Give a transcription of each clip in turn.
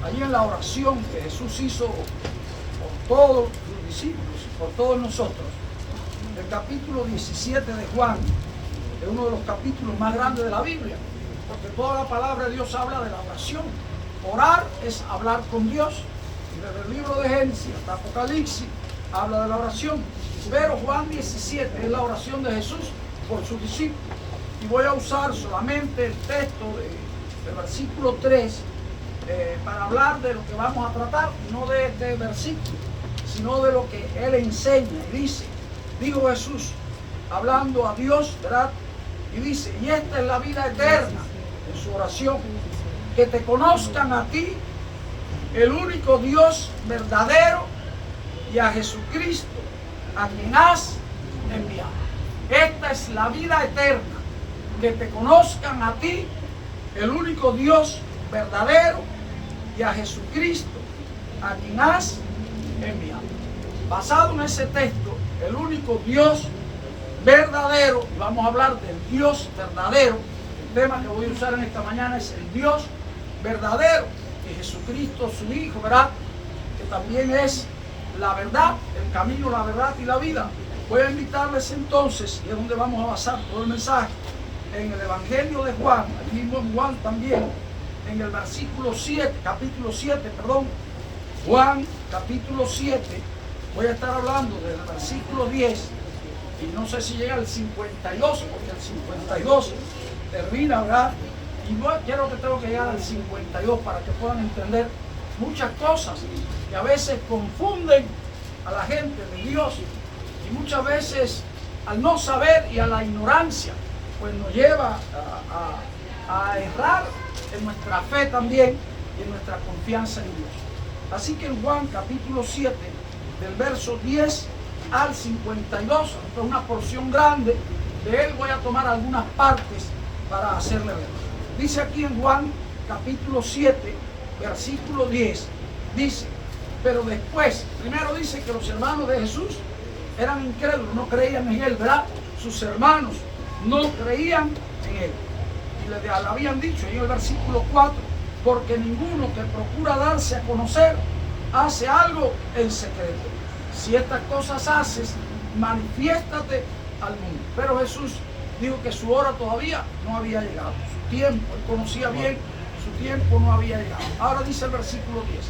allí en la oración que Jesús hizo por todos sus discípulos y por todos nosotros. El capítulo 17 de Juan es uno de los capítulos más grandes de la Biblia, porque toda la palabra de Dios habla de la oración. Orar es hablar con Dios, y desde el libro de Génesis hasta Apocalipsis habla de la oración, pero Juan 17 es la oración de Jesús por sus discípulos, y voy a usar solamente el texto del versículo 3 para hablar de lo que vamos a tratar, no de este versículo, sino de lo que él enseña. Y dice, dijo Jesús, hablando a Dios, ¿verdad? Y dice, y esta es la vida eterna, en su oración, que te conozcan a ti, el único Dios verdadero, y a Jesucristo, a quien has enviado. Esta es la vida eterna, que te conozcan a ti, el único Dios verdadero, y a Jesucristo, a quien has enviado. Basado en ese texto, el único Dios verdadero, y vamos a hablar del Dios verdadero, el tema que voy a usar en esta mañana es el Dios verdadero, y Jesucristo su Hijo, ¿verdad? Que también es la verdad, el camino, la verdad y la vida. Voy a invitarles entonces, y es donde vamos a basar todo el mensaje, en el Evangelio de Juan, el mismo en Juan también, en el versículo 7, capítulo 7, perdón, Juan capítulo 7, voy a estar hablando del versículo 10, y no sé si llega al 52, porque el 52 termina, ¿verdad? Y yo quiero que tengo que llegar al 52 para que puedan entender muchas cosas que a veces confunden a la gente de Dios, y muchas veces al no saber y a la ignorancia pues nos lleva a errar en nuestra fe también y en nuestra confianza en Dios. Así que en Juan capítulo 7 del verso 10 al 52, esto es una porción grande, de él voy a tomar algunas partes para hacerle ver. Dice aquí en Juan capítulo 7 versículo 10, dice, pero después, primero dice que los hermanos de Jesús eran incrédulos, no creían en él, ¿verdad? Sus hermanos no creían en él, y le habían dicho en el versículo 4, porque ninguno que procura darse a conocer hace algo en secreto. Si estas cosas haces, manifiéstate al mundo. Pero Jesús dijo que su hora todavía no había llegado, su tiempo, él conocía bien, su tiempo no había llegado. Ahora dice el versículo 10,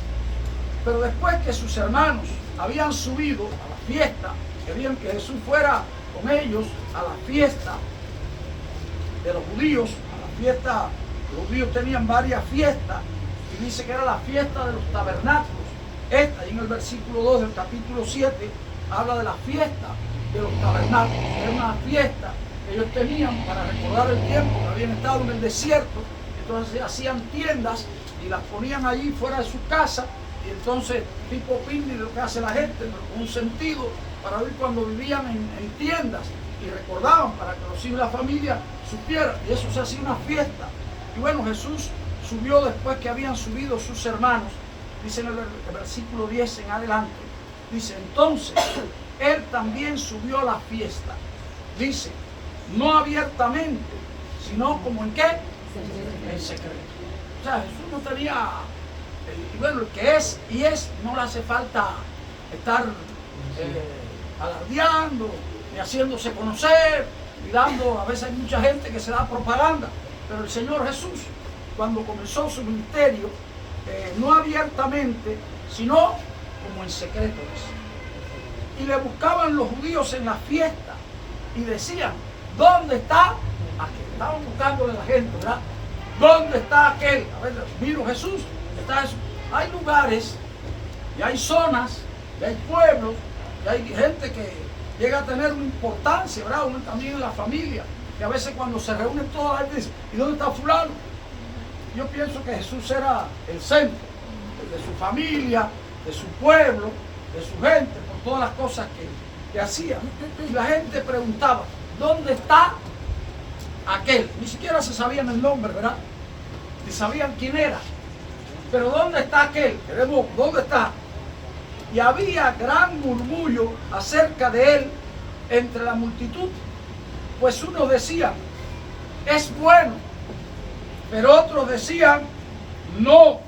pero después que sus hermanos habían subido a la fiesta, querían que Jesús fuera con ellos a la fiesta de los judíos, a la fiesta, los judíos tenían varias fiestas, y dice que era la fiesta de los tabernáculos. Esta, y en el versículo 2 del capítulo 7, habla de la fiesta de los tabernáculos. Era una fiesta que ellos tenían para recordar el tiempo que habían estado en el desierto. Entonces hacían tiendas y las ponían allí fuera de su casa, y entonces tipo picnic, lo que hace la gente, pero con un sentido para ver cuando vivían en tiendas, y recordaban para que los hijos y la familia supieran, y eso se hacía una fiesta. Y bueno, Jesús subió después que habían subido sus hermanos, dice en el versículo 10 en adelante, dice, entonces él también subió a la fiesta, dice, no abiertamente, sino como en qué, en secreto. O sea, Jesús no tenía, y bueno, el que es y es, no le hace falta estar alardeando, ni haciéndose conocer, y dando, a veces hay mucha gente que se da propaganda, pero el Señor Jesús, cuando comenzó su ministerio, no abiertamente, sino como en secreto. Y le buscaban los judíos en la fiesta, y decían, ¿dónde está aquel? Estaban buscándole a la gente, ¿verdad? ¿Dónde está aquel? A ver, vino Jesús, está Jesús. Hay lugares, y hay zonas, y hay pueblos, y hay gente que llega a tener una importancia, ¿verdad? Uno también en la familia, que a veces cuando se reúnen toda la gente dice, ¿y dónde está fulano? Yo pienso que Jesús era el centro de su familia, de su pueblo, de su gente, por todas las cosas que hacía. Y la gente preguntaba, ¿dónde está aquel? Ni siquiera se sabían el nombre, ¿verdad? Ni sabían quién era. Pero ¿dónde está aquel? Queremos, ¿dónde está? Y había gran murmullo acerca de él entre la multitud, pues unos decían, es bueno, pero otros decían, no,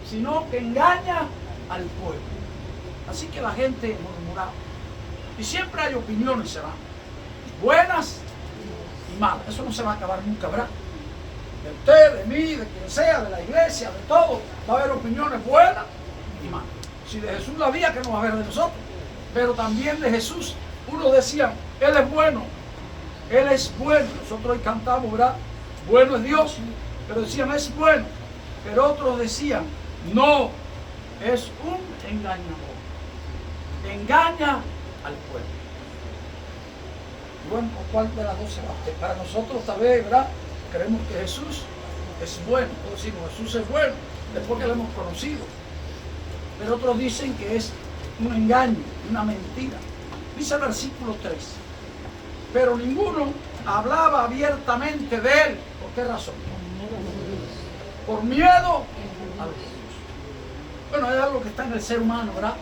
sino que engaña al pueblo. Así que la gente murmuraba. Y siempre hay opiniones, se van, buenas y malas. Eso no se va a acabar nunca, ¿verdad? De usted, de mí, de quien sea, de la iglesia, de todo, va a haber opiniones buenas y malas. Si de Jesús la había, que no va a haber de nosotros. Pero también de Jesús, unos decían, Él es bueno, Él es bueno. Nosotros hoy cantamos, ¿verdad? Bueno es Dios, pero decían, es bueno. Pero otros decían, no, es un engañador. Engaña al pueblo. Bueno, ¿cuál de las dos se va? Para nosotros tal vez, ¿verdad? Creemos que Jesús es bueno. Todos decimos, Jesús es bueno, después que lo hemos conocido. Pero otros dicen que es un engaño, una mentira. Dice el versículo 3. Pero ninguno hablaba abiertamente de él. ¿Por qué razón? Por miedo a los judíos. Bueno, hay algo que está en el ser humano, ¿verdad?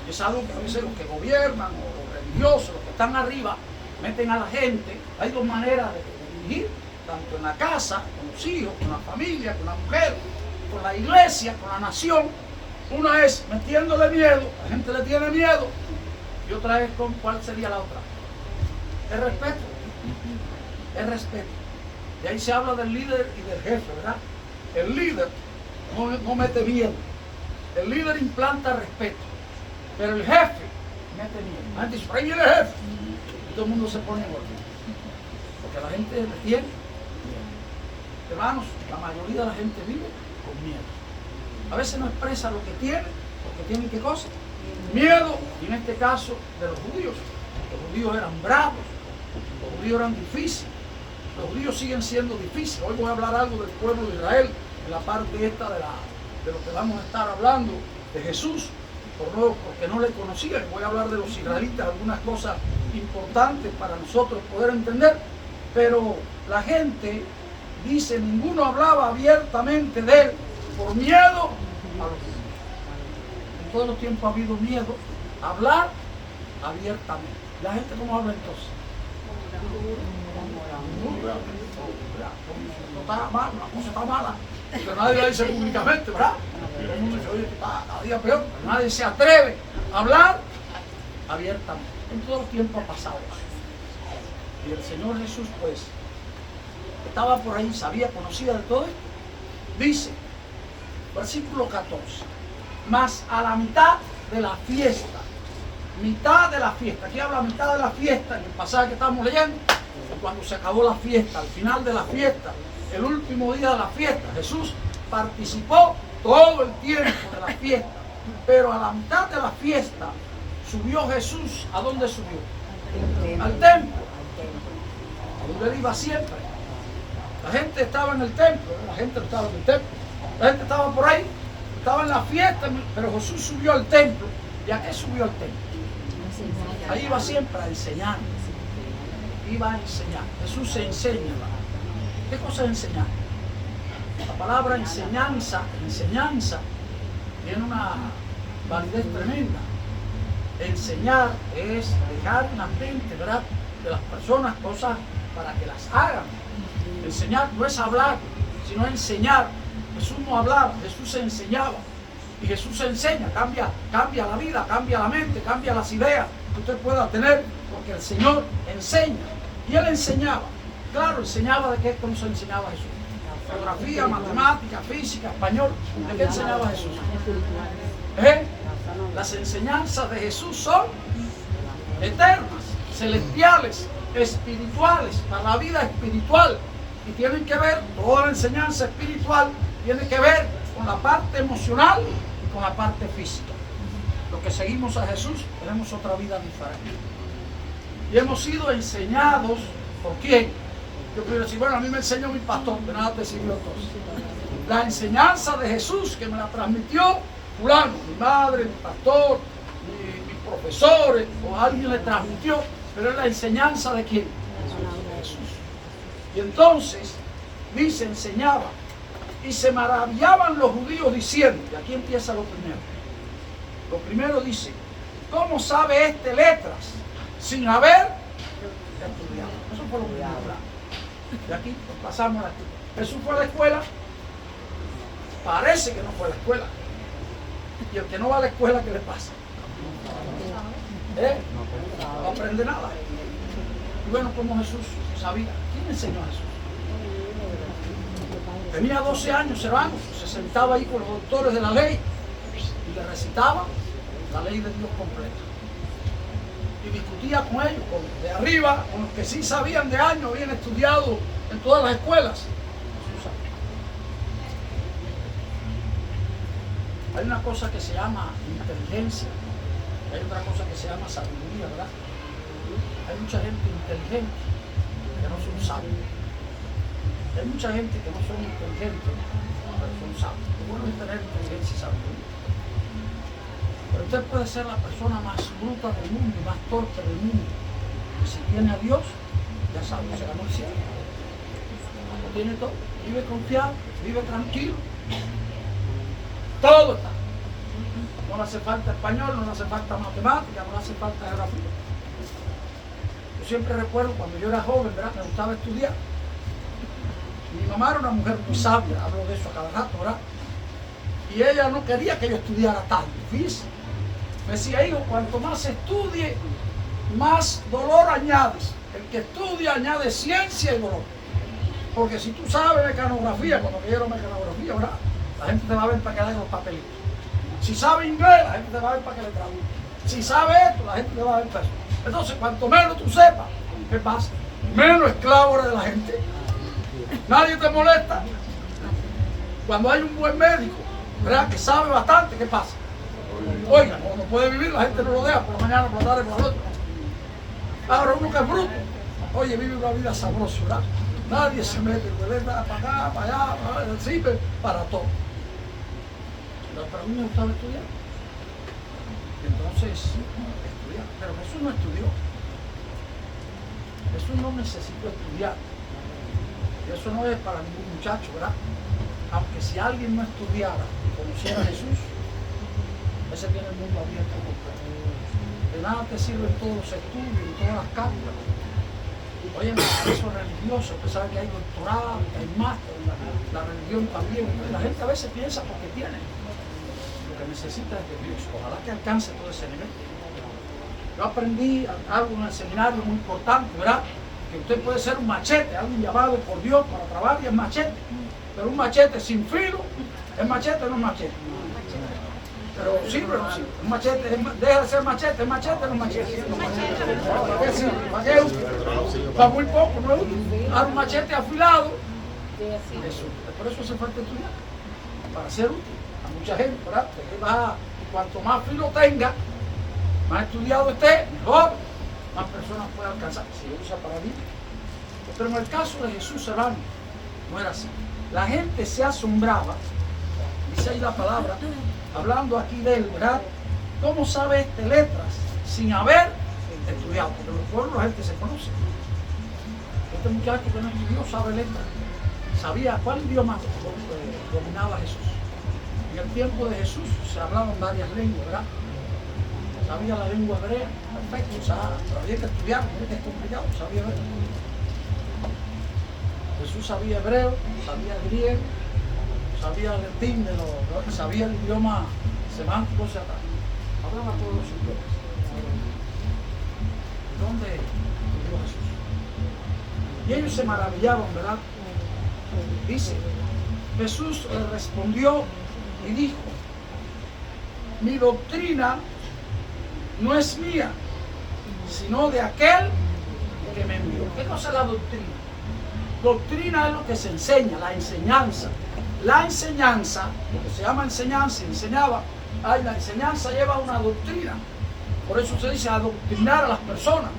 Es algo que a veces los que gobiernan o los religiosos, los que están arriba, meten a la gente. Hay dos maneras de dirigir, tanto en la casa, con los hijos, con la familia, con la mujer, con la iglesia, con la nación. Una es metiéndole miedo, la gente le tiene miedo, y otra es con cuál sería la otra. El respeto. El respeto. De ahí se habla del líder y del jefe, ¿verdad? El líder no mete miedo. El líder implanta respeto. Pero el jefe mete miedo. La gente dice, por ahí viene el jefe. Y todo el mundo se pone en orden. Porque la gente le tiene miedo. Hermanos, la mayoría de la gente vive con miedo. A veces no expresa lo que tiene, porque tienen qué cosa. Miedo, y en este caso de los judíos. Los judíos eran bravos, los judíos eran difíciles. Los judíos siguen siendo difíciles. Hoy voy a hablar algo del pueblo de Israel, en la parte esta de lo que vamos a estar hablando de Jesús, porque no le conocían. Voy a hablar de los israelitas, algunas cosas importantes para nosotros poder entender. Pero la gente dice, ninguno hablaba abiertamente de él por miedo a los judíos. En todos los tiempos ha habido miedo a hablar abiertamente. ¿La gente cómo habla entonces? Está mal, la cosa está mala, pero nadie la dice públicamente, ¿verdad? Todo el mundo dice, oye, está cada día peor, pero nadie se atreve a hablar abiertamente. En todo el tiempo ha pasado eso. Y el Señor Jesús, pues, estaba por ahí, sabía, conocía de todo esto. Dice, versículo 14, mas a la mitad de la fiesta, mitad de la fiesta, aquí habla mitad de la fiesta, en el pasaje que estamos leyendo, cuando se acabó la fiesta, al final de la fiesta, el último día de la fiesta, Jesús participó todo el tiempo de la fiesta, pero a la mitad de la fiesta subió Jesús. ¿A dónde subió? Al templo, a donde él iba siempre. La gente estaba en el templo, la gente no estaba en el templo, la gente estaba por ahí, estaba en la fiesta, pero Jesús subió al templo. ¿Y a qué subió al templo? Ahí iba siempre a enseñar. Iba a enseñar. Jesús se enseña. ¿Qué cosa es enseñar? La palabra enseñanza tiene una validez tremenda. Enseñar es dejar en la mente, ¿verdad?, de las personas cosas para que las hagan. Enseñar no es hablar, sino enseñar. Jesús no hablaba, Jesús se enseñaba. Y Jesús se enseña, cambia la vida, cambia la mente, cambia las ideas que usted pueda tener, porque el Señor enseña. Y Él enseñaba. Claro, enseñaba de qué, cómo se enseñaba Jesús. Geografía, matemática, física, español. ¿De qué enseñaba Jesús? Las enseñanzas de Jesús son eternas, celestiales, espirituales, para la vida espiritual. Y tienen que ver, toda la enseñanza espiritual tiene que ver con la parte emocional y con la parte física. Los que seguimos a Jesús tenemos otra vida diferente. Y hemos sido enseñados, ¿por quién? Yo quiero decir, bueno, a mí me enseñó mi pastor, de nada te sirvió entonces. La enseñanza de Jesús que me la transmitió fulano, mi madre, mi pastor, mis profesores, o alguien le transmitió, pero es la enseñanza de quién? De Jesús. Y entonces, dice, enseñaba, y se maravillaban los judíos diciendo, y aquí empieza lo primero. Lo primero dice, ¿cómo sabe este letras sin haber estudiado? Eso fue lo que habla. De aquí, pasamos aquí. Jesús fue a la escuela. parece que no fue a la escuela. Y el que no va a la escuela, ¿qué le pasa? No aprende nada. Y bueno, como Jesús sabía. ¿Quién enseñó a Jesús? Tenía 12 años, hermanos. Se sentaba ahí con los doctores de la ley y le recitaba la ley de Dios completa. Y discutía con ellos, de arriba, con los que sí sabían de años, habían estudiado en todas las escuelas. Hay una cosa que se llama inteligencia, hay otra cosa que se llama sabiduría, ¿verdad? Hay mucha gente inteligente que no son sabios. Hay mucha gente que no son inteligentes, pero son sabios. Lo bueno es tener inteligencia y sabiduría. Pero usted puede ser la persona más bruta del mundo y más torpe del mundo. Y si tiene a Dios, ya sabe, se ganó el cielo. Lo tiene todo. Vive confiado, vive tranquilo. Todo está. No le hace falta español, no le hace falta matemática, no le hace falta geografía. Yo siempre recuerdo cuando yo era joven, ¿verdad? Me gustaba estudiar. Mi mamá era una mujer muy sabia, hablo de eso a cada rato, ¿verdad? Y ella no quería que yo estudiara tanto, fíjese. Me decía, hijo, cuanto más estudie, más dolor añades. El que estudia añade ciencia y dolor. Porque si tú sabes mecanografía, cuando quiero mecanografía, ¿verdad? La gente te va a ver para que haga los papelitos. Si sabe inglés, la gente te va a ver para que le traduzca. Si sabe esto, la gente te va a ver para eso. Entonces, cuanto menos tú sepas, ¿qué pasa? Menos esclavo eres de la gente. Nadie te molesta. Cuando hay un buen médico, ¿verdad? Que sabe bastante, ¿qué pasa? Oiga, no puede vivir, la gente no lo deja por la mañana, por la tarde, por la noche. Ahora uno que es bruto, oye, vive una vida sabrosa, ¿verdad? Nadie se mete, puede estar para acá, para allá, sirve para todo. Pero a mí me gustaba estudiar. Entonces, estudiar. Pero Jesús no estudió. Jesús no necesitó estudiar. Y eso no es para ningún muchacho, ¿verdad? Aunque si alguien no estudiara y conociera a Jesús, ese tiene el mundo abierto completo. De nada te sirven todos los estudios y todas las cátedras. Oye, en el proceso religioso, usted sabe que hay doctorado, que hay máster, la religión también. La gente a veces piensa porque tiene. Lo que necesita es de Dios. Ojalá que alcance todo ese nivel. Yo aprendí algo en el seminario muy importante, ¿verdad? Que usted puede ser un machete, alguien llamado por Dios para trabajar y es machete. Pero un machete sin filo, ¿es machete o no es machete? Pero sirve o no sirve. Un machete, deja de ser machete, es machete o no es machete. ¿Para qué sirve? ¿Para qué es útil? Para muy poco, no es útil. Ahora un machete afilado, eso, por eso hace falta estudiar, para ser útil a mucha gente, ¿verdad? Cuanto más filo tenga, más estudiado esté, mejor, más personas puede alcanzar, si usa para vivir. Pero en el caso de Jesús, hermano, no era así. La gente se asombraba, dice ahí la palabra, hablando aquí de él, ¿verdad? ¿Cómo sabe este letras sin haber estudiado? Porque en los pueblos la gente se conoce. Este muchacho que no estudió sabe letras. Sabía cuál idioma dominaba Jesús. En el tiempo de Jesús se hablaban varias lenguas, ¿verdad? Sabía la lengua hebrea, perfecto, pero había que estudiar, porque es complicado, sabía hebreo. Jesús sabía hebreo, sabía griego, sabía latín, sabía el idioma semántico, hablaba todos los idiomas. ¿Dónde vivió Jesús? Y ellos se maravillaban, ¿verdad? Dice, Jesús le respondió y dijo, mi doctrina no es mía, sino de aquel que me envió. ¿Qué cosa es la doctrina? Doctrina es lo que se enseña, la enseñanza. La enseñanza, lo que se llama enseñanza, enseñaba, la enseñanza lleva una doctrina. Por eso se dice adoctrinar a las personas.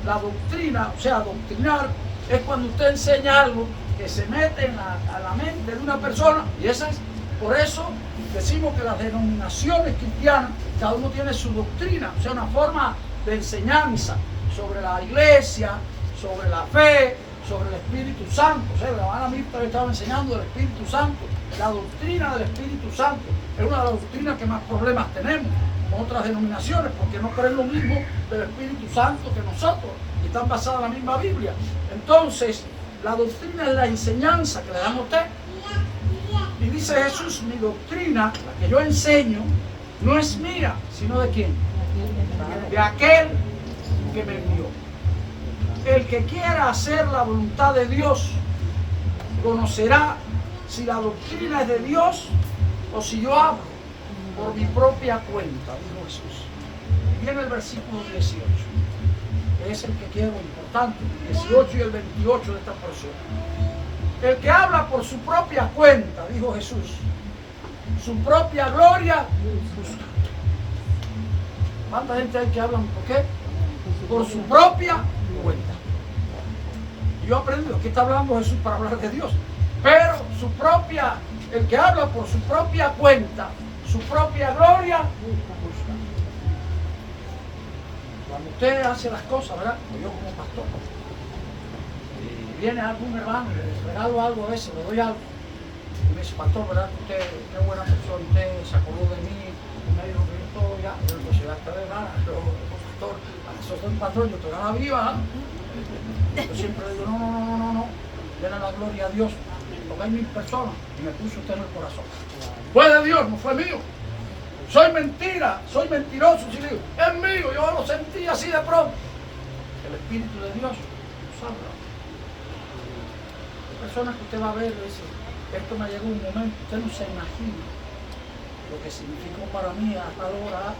La doctrina, o sea, adoctrinar, es cuando usted enseña algo que se mete a la mente de una persona. Y esa es, por eso decimos que las denominaciones cristianas, cada uno tiene su doctrina, o sea, una forma de enseñanza sobre la iglesia, sobre la fe, sobre el Espíritu Santo. O sea, la hermana Mirta estaba enseñando del Espíritu Santo. La doctrina del Espíritu Santo es una de las doctrinas que más problemas tenemos con otras denominaciones, porque no creen lo mismo del Espíritu Santo que nosotros, y están basadas en la misma Biblia. Entonces, la doctrina es la enseñanza que le dan a usted. Y dice Jesús, mi doctrina, la que yo enseño, no es mía, sino de quién? De aquel que me envió. El que quiera hacer la voluntad de Dios, conocerá si la doctrina es de Dios o si yo hablo por mi propia cuenta, dijo Jesús. Y viene el versículo 18, que es el que quiero importante, el 18 y el 28 de esta porción. El que habla por su propia cuenta, dijo Jesús, su propia gloria busca. ¿Cuánta gente hay que hablan por qué? Por su propia cuenta. Y yo he aprendido, aquí está hablando Jesús para hablar de Dios, pero el que habla por su propia cuenta, su propia gloria busca. Cuando usted hace las cosas, ¿verdad? Yo como pastor, viene algún hermano, le regalo algo a veces, le doy algo. Y me dice, pastor, ¿verdad? Usted, qué buena persona, usted se acordó de mí, me dijo que yo todo ya. Yo le digo, ya de gana, yo, pastor, a eso soy un patrón, yo te gana viva. Yo siempre le digo, no, denle la gloria a Dios, porque hay 1000 personas y me puso usted en el corazón. Fue de Dios, no fue mío. Soy mentira, soy mentiroso, si le digo, es mío, yo lo sentí así de pronto. El Espíritu de Dios nos habla. Personas que usted va a ver, dice, esto me llegó un momento, usted no se imagina lo que significó para mí a tal hora.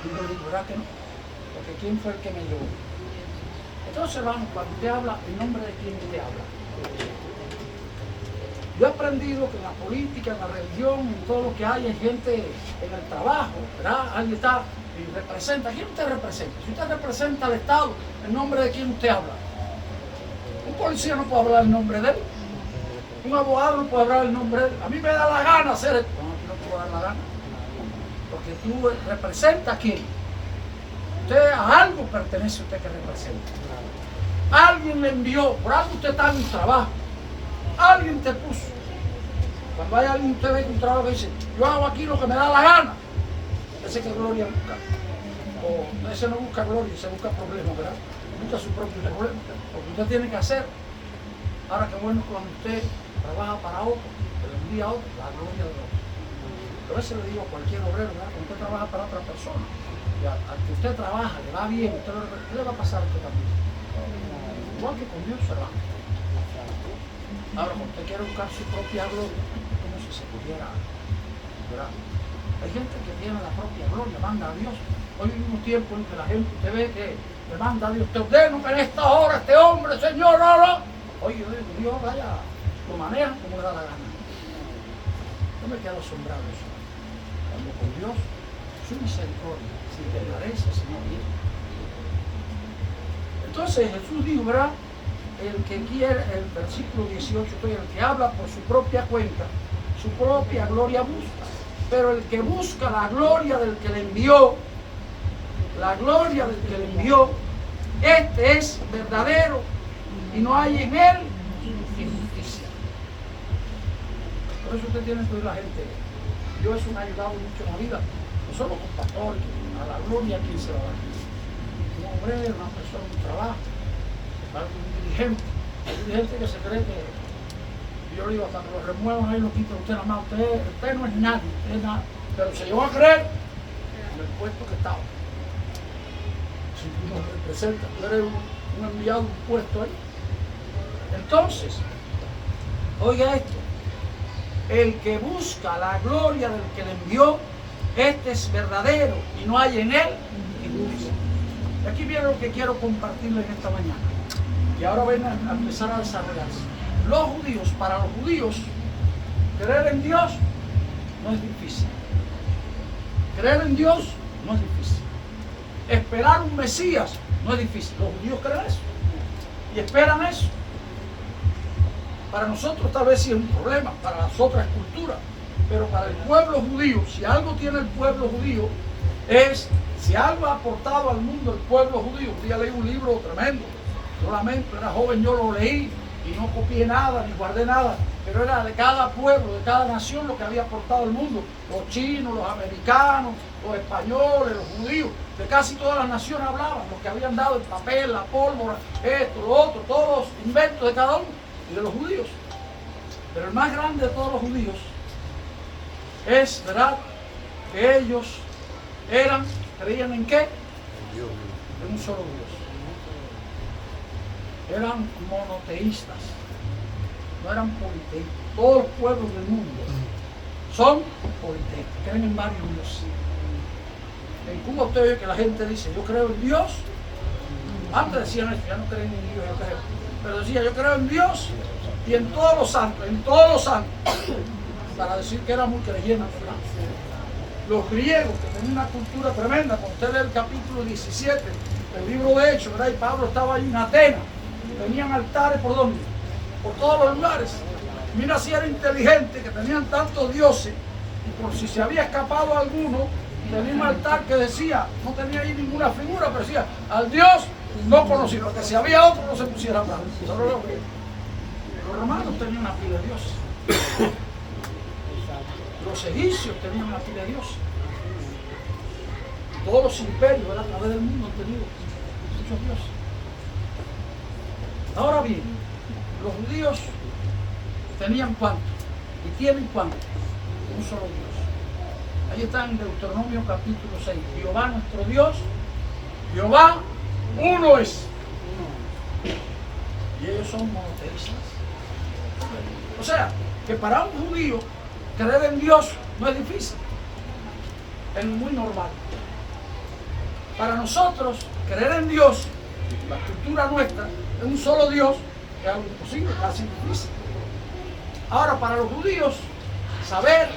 Y yo digo, ¿verdad que no? Porque ¿quién fue el que me llevó? Entonces vamos, cuando usted habla, ¿en nombre de quién usted habla? Yo he aprendido que en la política, en la religión, en todo lo que hay gente en el trabajo, ¿verdad? Alguien está y representa. ¿Quién usted representa? Si usted representa al Estado, ¿en nombre de quién usted habla? Un policía no puede hablar el nombre de él. Un abogado no puede hablar el nombre de él. A mí me da la gana hacer esto. No, aquí no puedo dar la gana. Porque tú representas a quién. Usted a algo pertenece usted que representa. Alguien le envió, por algo usted está en un trabajo. Alguien te puso. Cuando hay alguien, usted ve un trabajo que dice, yo hago aquí lo que me da la gana. Ese que gloria busca. O ese no busca gloria, se busca problemas, ¿verdad? Busca su propio problema. Porque usted tiene que hacer. Ahora qué bueno cuando usted trabaja para otro, que le envía a otro, la gloria de otro. Pero a veces le digo a cualquier obrero, ¿verdad? Cuando usted trabaja para otra persona, y al que usted trabaja, le va bien, ¿qué le va a pasar a usted también? Igual que con Dios se va. Ahora, cuando usted quiere buscar su propia gloria, es como si se pudiera, ¿verdad? Hay gente que tiene la propia gloria, manda a Dios. Hoy vivimos tiempo en que la gente, usted ve que le manda a Dios, te ordeno que en esta hora este hombre, Señor, no. Oye, yo digo, Dios vaya, lo maneja como le da la gana. Yo me quedo asombrado de eso. Cuando con Dios, su misericordia, si te parece, Señor, bien. Entonces Jesús dijo, ¿verdad? El que quiere, el versículo 18, el que habla por su propia cuenta, su propia gloria busca. Pero el que busca la gloria del que le envió, la gloria del que le envió, este es verdadero y no hay en él injusticia. Por eso usted tiene que oír la gente. Dios eso me ha ayudado mucho en la vida. No solo con pastores, a la gloria quien se va a dar. Un obrero, una persona, un trabajo. Un dirigente que se cree que yo le digo, hasta que lo remuevan ahí lo quitan usted nada más, usted no es nadie, usted es nada, pero se llegó a creer en el puesto que estaba. Si tú no representas, tú eres un enviado, un puesto ahí. Entonces, oiga esto, el que busca la gloria del que le envió, este es verdadero y no hay en él injusticia. Y aquí viene lo que quiero compartirles en esta mañana. Y ahora ven a empezar a desarrollarse. Los judíos, para los judíos, creer en Dios no es difícil. Creer en Dios no es difícil. Esperar un Mesías no es difícil. Los judíos creen eso. Y esperan eso. Para nosotros tal vez sí es un problema, para las otras culturas. Pero para el pueblo judío, si algo tiene el pueblo judío, es, si algo ha aportado al mundo el pueblo judío. Un día leí un libro tremendo. Yo lamento, era joven, yo lo leí y no copié nada, ni guardé nada, pero era de cada pueblo, de cada nación lo que había aportado al mundo, los chinos, los americanos, los españoles, los judíos, de casi todas las naciones hablaban, los que habían dado el papel, la pólvora, esto, lo otro, todos los inventos de cada uno, y de los judíos. Pero el más grande de todos los judíos es, ¿verdad?, que ellos creían ¿en qué? En un solo Dios. Eran monoteístas, no eran politeístas. Todos los pueblos del mundo son politeístas, creen en varios dioses. En Cuba usted oye que la gente dice, yo creo en Dios. Antes decían esto, ya no creen en Dios, yo creo. Pero decía, yo creo en Dios y en todos los santos, para decir que era muy creyente, ¿verdad? Los griegos, que tenían una cultura tremenda, cuando usted lee el capítulo 17 del libro de Hechos, ¿verdad? Y Pablo estaba ahí en Atenas, tenían altares ¿por dónde? Por todos los lugares. Mira si era inteligente, que tenían tantos dioses, y por si se había escapado alguno, tenía un altar que decía, no tenía ahí ninguna figura, pero decía, al Dios no conocido, que si había otro no se pusiera a hablar. Los romanos tenían una pila de dioses. Los egipcios tenían una pila de dioses. Todos los imperios a través del mundo han tenido muchos dioses. Ahora bien, los judíos tenían cuánto y tienen cuánto, un solo Dios. Ahí está en Deuteronomio capítulo 6. Jehová nuestro Dios, Jehová uno es. Y ellos son monoteístas. O sea, que para un judío creer en Dios no es difícil, es muy normal. Para nosotros, creer en Dios, la cultura nuestra, en un solo Dios, es algo imposible, casi difícil. Ahora, para los judíos, saber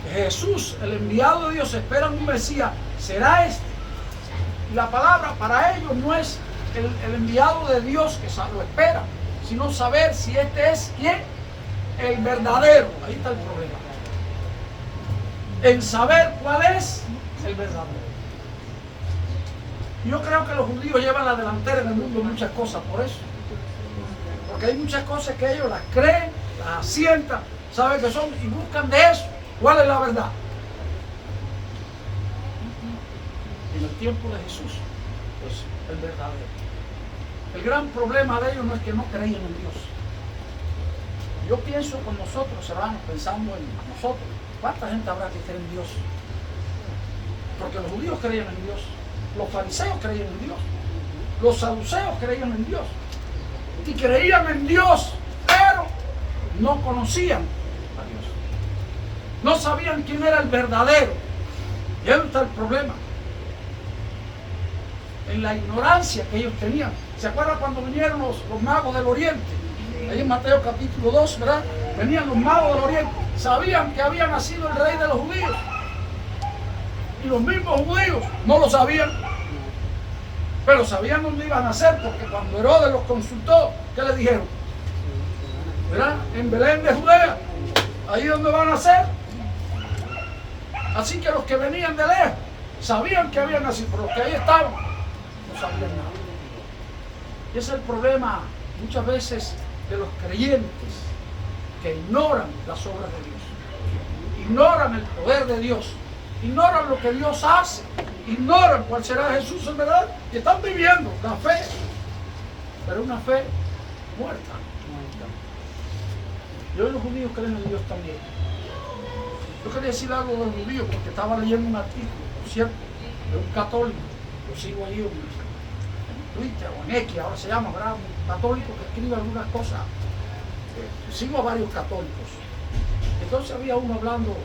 que Jesús, el enviado de Dios, esperan un Mesías, será este. Y la palabra para ellos no es el enviado de Dios que lo espera, sino saber si este es ¿quién? El verdadero. Ahí está el problema. En saber cuál es el verdadero. Yo creo que los judíos llevan la delantera en el mundo en muchas cosas por eso. Porque hay muchas cosas que ellos las creen, las asientan, saben que son y buscan de eso cuál es la verdad. En el tiempo de Jesús, pues el verdadero. El gran problema de ellos no es que no creían en Dios. Yo pienso con nosotros, hermanos, pensando en nosotros, ¿cuánta gente habrá que cree en Dios? Porque los judíos creían en Dios, los fariseos creían en Dios, los saduceos creían en Dios. Y creían en Dios, pero no conocían a Dios. No sabían quién era el verdadero. Y ahí está el problema. En la ignorancia que ellos tenían. ¿Se acuerdan cuando vinieron los magos del Oriente? Ahí en Mateo capítulo 2, ¿verdad? Venían los magos del Oriente. Sabían que había nacido el rey de los judíos. Y los mismos judíos no lo sabían. Pero sabían dónde iban a nacer, porque cuando Herodes los consultó, ¿qué le dijeron? ¿Verdad? En Belén de Judea. Ahí donde van a nacer. Así que los que venían de lejos sabían que habían nacido, pero los que ahí estaban no sabían nada. Y ese es el problema muchas veces de los creyentes que ignoran las obras de Dios, ignoran el poder de Dios, ignoran lo que Dios hace, ignoran cuál será Jesús en verdad y están viviendo la fe, pero una fe muerta. Y hoy los judíos creen en Dios también. Yo quería decir algo de los judíos porque estaba leyendo un artículo, por cierto, de un católico. Lo sigo ahí en Twitter o en X, ahora se llama, ¿verdad? Un católico que escribe algunas cosas. Sigo a varios católicos. Entonces había uno hablando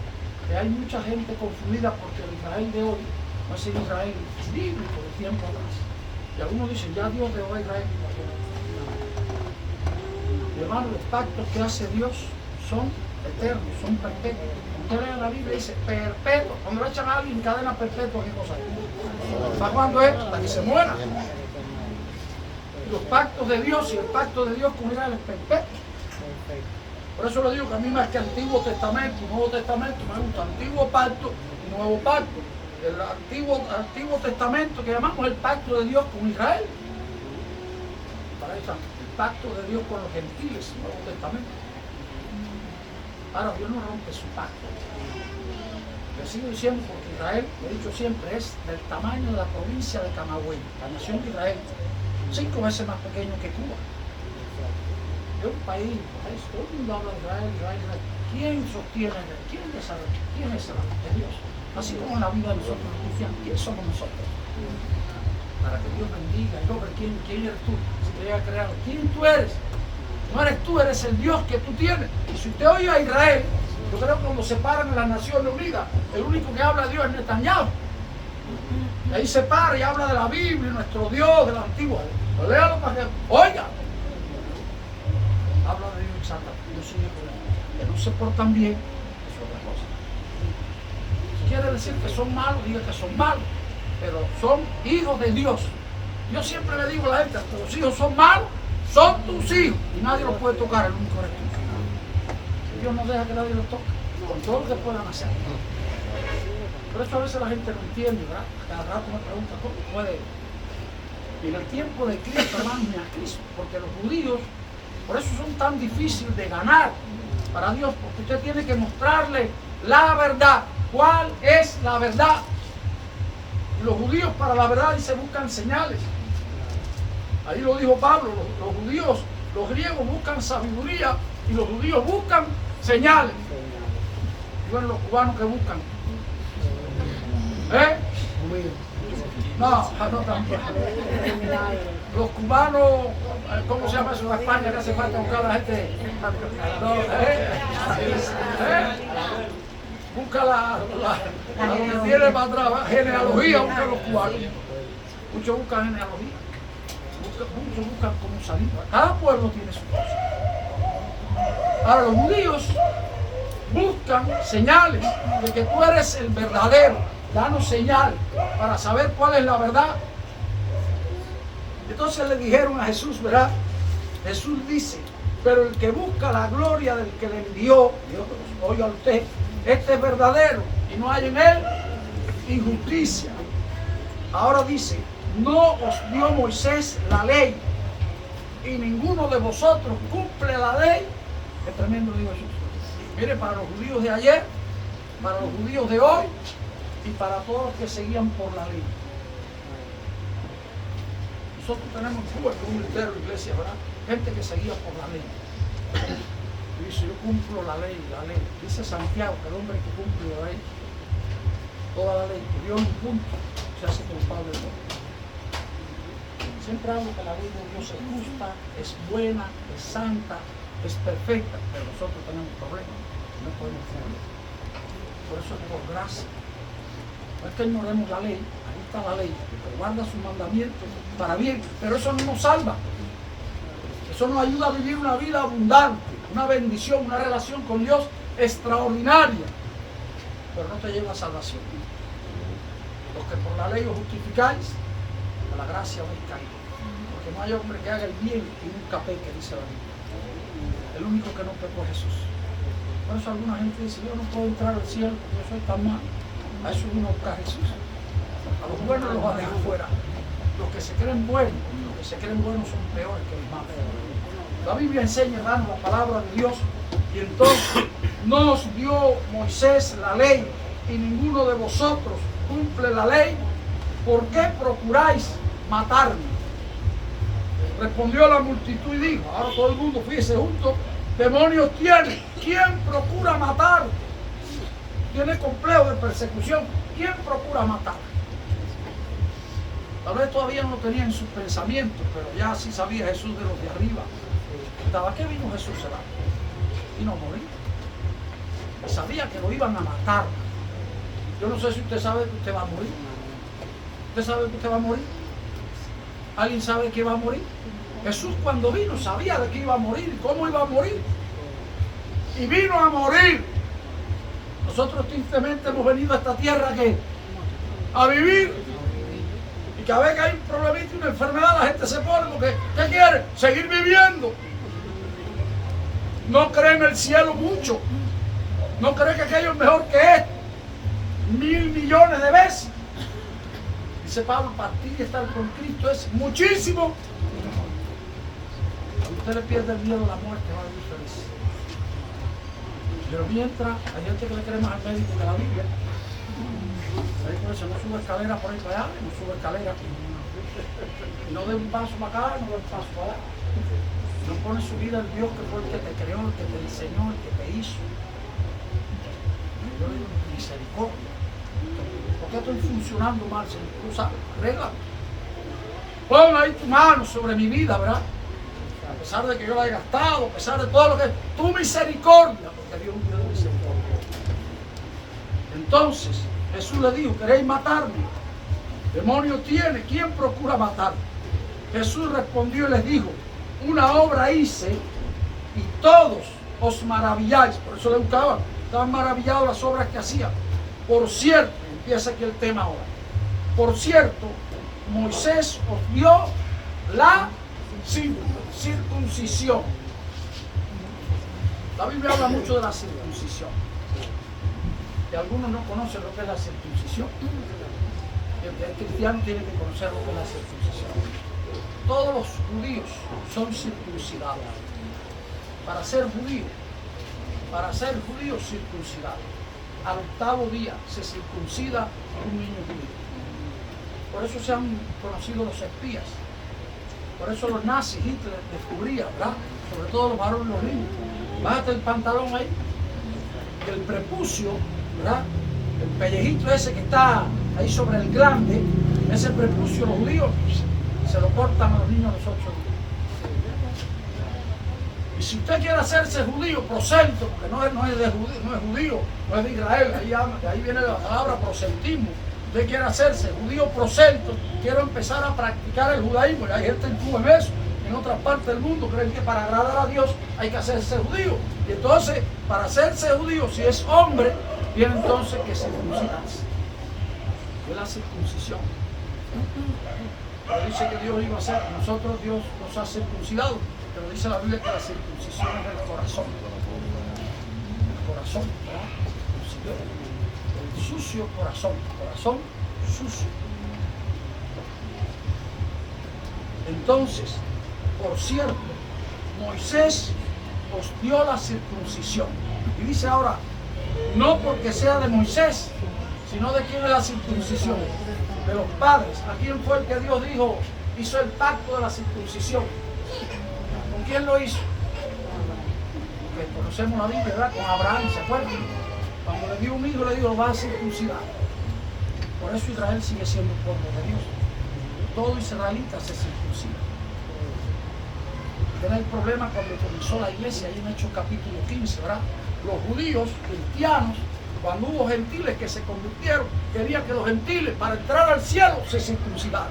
que hay mucha gente confundida porque el Israel de hoy no es el Israel bíblico de tiempo atrás. Y algunos dicen, ya Dios dejó a Israel. Y hermano, los pactos que hace Dios son eternos, son perpetuos. Usted lee la Biblia y dice perpetuo. Cuando le echan a alguien cadena perpetua, ¿qué cosa es? ¿Para cuándo es? Hasta que se muera. Los pactos de Dios y el pacto de Dios con Israel es perpetuo. Por eso le digo que a mí más que Antiguo Testamento y Nuevo Testamento me gusta Antiguo Pacto y Nuevo Pacto. El Antiguo Testamento que llamamos el pacto de Dios con Israel. Para eso, el pacto de Dios con los gentiles, el Nuevo Testamento. Ahora Dios no rompe su pacto. Le sigo diciendo porque Israel, lo he dicho siempre, es del tamaño de la provincia de Camagüey, la nación de Israel, 5 veces más pequeño que Cuba. Es un país, todo el mundo habla de Israel, Israel, Israel. ¿quién sostiene? ¿Quién es el Dios? Así como en la vida de nosotros los cristianos, ¿quién somos nosotros? Para que Dios bendiga. Y hombre, ¿quién eres tú? Si te llega a crear, ¿quién tú eres? No eres tú, eres el Dios que tú tienes. Y si usted oye a Israel, yo creo que cuando se paran en las Naciones Unidas, el único que habla de Dios es Netanyahu. Y ahí se para y habla de la Biblia, nuestro Dios, de la antigua. Pues léalo para que oiga. Habla de Dios exactamente. Yo sigo con él. Que no se portan bien, es otra cosa. Si quiere decir que son malos, diga que son malos. Pero son hijos de Dios. Yo siempre le digo a la gente, que los hijos son malos, son tus hijos. Y nadie los puede tocar, el único eres tú. Dios no deja que nadie los toque, con todo lo que puedan hacer. Por eso a veces la gente no entiende, ¿verdad? Cada rato me pregunta, ¿cómo puede? Y en el tiempo de Cristo, hermano, ni a Cristo, porque los judíos, por eso son tan difíciles de ganar para Dios, porque usted tiene que mostrarle la verdad. ¿Cuál es la verdad? Y los judíos para la verdad y se buscan señales. Ahí lo dijo Pablo, los judíos, los griegos buscan sabiduría y los judíos buscan señales. Y bueno, los cubanos que buscan. ¿Eh? No también. Los cubanos, ¿cómo se llama eso en España? Que hace falta buscar a la gente. Busca la que tiene para atrás, genealogía, busca los cubanos. Muchos buscan genealogía. Muchos buscan cómo salir. Cada pueblo tiene su cosa. Ahora los judíos buscan señales de que tú eres el verdadero. Danos señal para saber cuál es la verdad. Entonces le dijeron a Jesús, ¿verdad? Jesús dice, pero el que busca la gloria del que le envió, Dios, oiga usted, este es verdadero y no hay en él injusticia. Ahora dice, no os dio Moisés la ley y ninguno de vosotros cumple la ley. Qué tremendo digo Jesús. Mire, para los judíos de ayer, para los judíos de hoy y para todos los que seguían por la ley. Nosotros tenemos en Cuba el mundo entero, iglesia, ¿verdad? Gente que seguía por la ley. Y dice, yo cumplo la ley, la ley. Dice Santiago que el hombre que cumple la ley, toda la ley, que Dios en un punto se hace culpable de todo. Siempre hablo que la ley de Dios es justa, es buena, es santa, es perfecta, pero nosotros tenemos problemas, no podemos creerlo. Por eso es por gracia. No es que ignoremos la ley, ahí está la ley, que guarda sus mandamientos para bien, pero eso no nos salva. Eso nos ayuda a vivir una vida abundante, una bendición, una relación con Dios extraordinaria, pero no te lleva a salvación. Los que por la ley os justificáis, a la gracia vais caído. Porque no hay hombre que haga el bien y nunca peque, dice la Biblia. El único que no pecó es Jesús. Por eso alguna gente dice, yo no puedo entrar al cielo porque yo soy tan malo. A eso vino a buscar Jesús. A los buenos los va a dejar fuera. Los que se creen buenos son peores que los malos. La Biblia enseña, hermano, la palabra de Dios. Y entonces no os dio Moisés la ley y ninguno de vosotros cumple la ley. ¿Por qué procuráis matarme? Respondió la multitud y dijo, ahora todo el mundo, fíjese juntos, demonios tiene. ¿Quién procura matar? Tiene complejo de persecución. ¿Quién procura matar? Tal vez todavía no lo tenía en sus pensamientos, pero ya sí sabía Jesús de los de arriba. ¿A qué vino Jesús? Vino a morir. Y sabía que lo iban a matar. Yo no sé si usted sabe que usted va a morir. ¿Usted sabe que usted va a morir? ¿Alguien sabe que va a morir? Jesús cuando vino sabía de que iba a morir y cómo iba a morir. Y vino a morir. Nosotros tristemente hemos venido a esta tierra a vivir. Y cada vez que hay un problemita y una enfermedad, la gente se pone porque, ¿qué quiere? Seguir viviendo. No cree en el cielo mucho. No cree que aquello es mejor que esto. 1.000 millones de veces. Dice Pablo, partir y estar con Cristo es muchísimo. Cuando usted le pierde el miedo a la muerte, va a vivir feliz. Pero mientras, hay gente que le cree más al médico que a la Biblia. El médico dice, no sube escalera por ahí para allá, no sube escalera. Y no dé un paso para acá, no dé un paso para allá. No pone su vida en Dios, que fue el que te creó, el que te diseñó, el que te hizo. yo le digo misericordia. ¿Por qué estoy funcionando mal, Señor? Tú sabes, arréglalo. Pon ahí tu mano sobre mi vida, ¿verdad? A pesar de que yo la he gastado, a pesar de todo lo que... Tu misericordia, porque Dios es un Dios de misericordia. Entonces, Jesús le dijo, ¿queréis matarme? Demonio tiene, ¿quién procura matarme? Jesús respondió y les dijo, una obra hice y todos os maravilláis. Por eso le buscaban, estaban maravillados las obras que hacía. Por cierto, empieza aquí el tema ahora. Por cierto, Moisés os dio la circuncisión. La Biblia habla mucho de la circuncisión. Y algunos no conocen lo que es la circuncisión. El cristiano tiene que conocer lo que es la circuncisión. Todos los judíos son circuncidados. Para ser judío circuncidado. Al octavo día se circuncida un niño judío. Por eso se han conocido los espías. Por eso los nazis, Hitler descubría, ¿verdad? Sobre todo los varones y los niños. Bájate el pantalón ahí. El prepucio, ¿verdad? El pellejito ese que está ahí sobre el glande, ese prepucio los judíos se lo cortan a los niños a los 8 días. Y si usted quiere hacerse judío, prosélito, porque no es judío, no es de Israel, ahí viene la palabra proselitismo. Usted quiere hacerse judío prosélito, quiero empezar a practicar el judaísmo, y hay gente en Cuba en eso, en otras partes del mundo creen que para agradar a Dios hay que hacerse judío. Y entonces, para hacerse judío, si es hombre, tiene entonces que circuncidarse. Es la circuncisión. Pero dice que Dios iba a hacer, nosotros Dios nos ha circuncidado, pero dice la Biblia que la circuncisión es del corazón. El corazón, ¿verdad? El sucio corazón sucio. Entonces, por cierto, Moisés os dio la circuncisión. Y dice ahora, no porque sea de Moisés, sino de quién es la circuncisión. De los padres. ¿A quién fue el que Dios dijo, hizo el pacto de la circuncisión? ¿Con quién lo hizo? Porque conocemos la Biblia, ¿verdad? Con Abraham, ¿se acuerdan? Cuando le dio un hijo, le dijo, lo va a circuncidar. Por eso Israel sigue siendo pueblo de Dios. Todo israelita se circuncida. Era el problema cuando comenzó la iglesia, ahí en Hechos capítulo 15, ¿verdad? Los judíos, cristianos, cuando hubo gentiles que se convirtieron, querían que los gentiles, para entrar al cielo, se circuncidaran.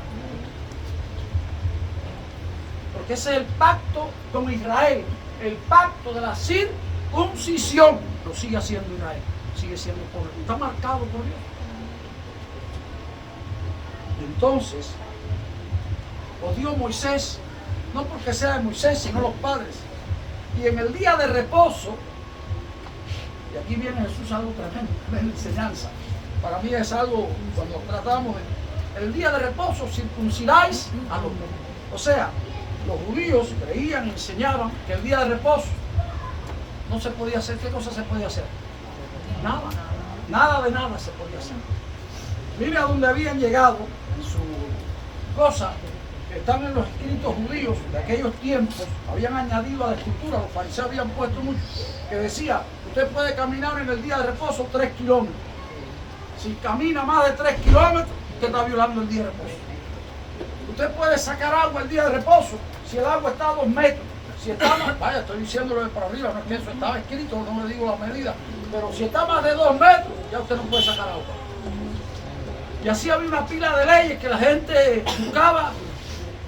Porque ese es el pacto con Israel, el pacto de la circuncisión. Lo sigue haciendo Israel, sigue siendo pueblo. Está marcado por Dios. Entonces, os dio Moisés, no porque sea de Moisés, sino los padres. Y en el día de reposo, y aquí viene Jesús algo tremendo, es la enseñanza. Para mí es algo, cuando tratamos de... El día de reposo circuncidáis a los niños. O sea, los judíos creían, enseñaban que el día de reposo no se podía hacer. ¿Qué cosa se podía hacer? Nada. Nada de nada se podía hacer. Mire a donde habían llegado en su cosa, que están en los escritos judíos de aquellos tiempos, habían añadido a la escritura, los fariseos habían puesto mucho, que decía, usted puede caminar en el día de reposo 3 kilómetros. Si camina más de 3 kilómetros, usted está violando el día de reposo. Usted puede sacar agua el día de reposo, si el agua está a 2 metros. Si está más, vaya, estoy diciéndolo de para arriba, no es que eso estaba escrito, no le digo la medida, pero si está más de 2 metros, ya usted no puede sacar agua. Y así había una pila de leyes que la gente buscaba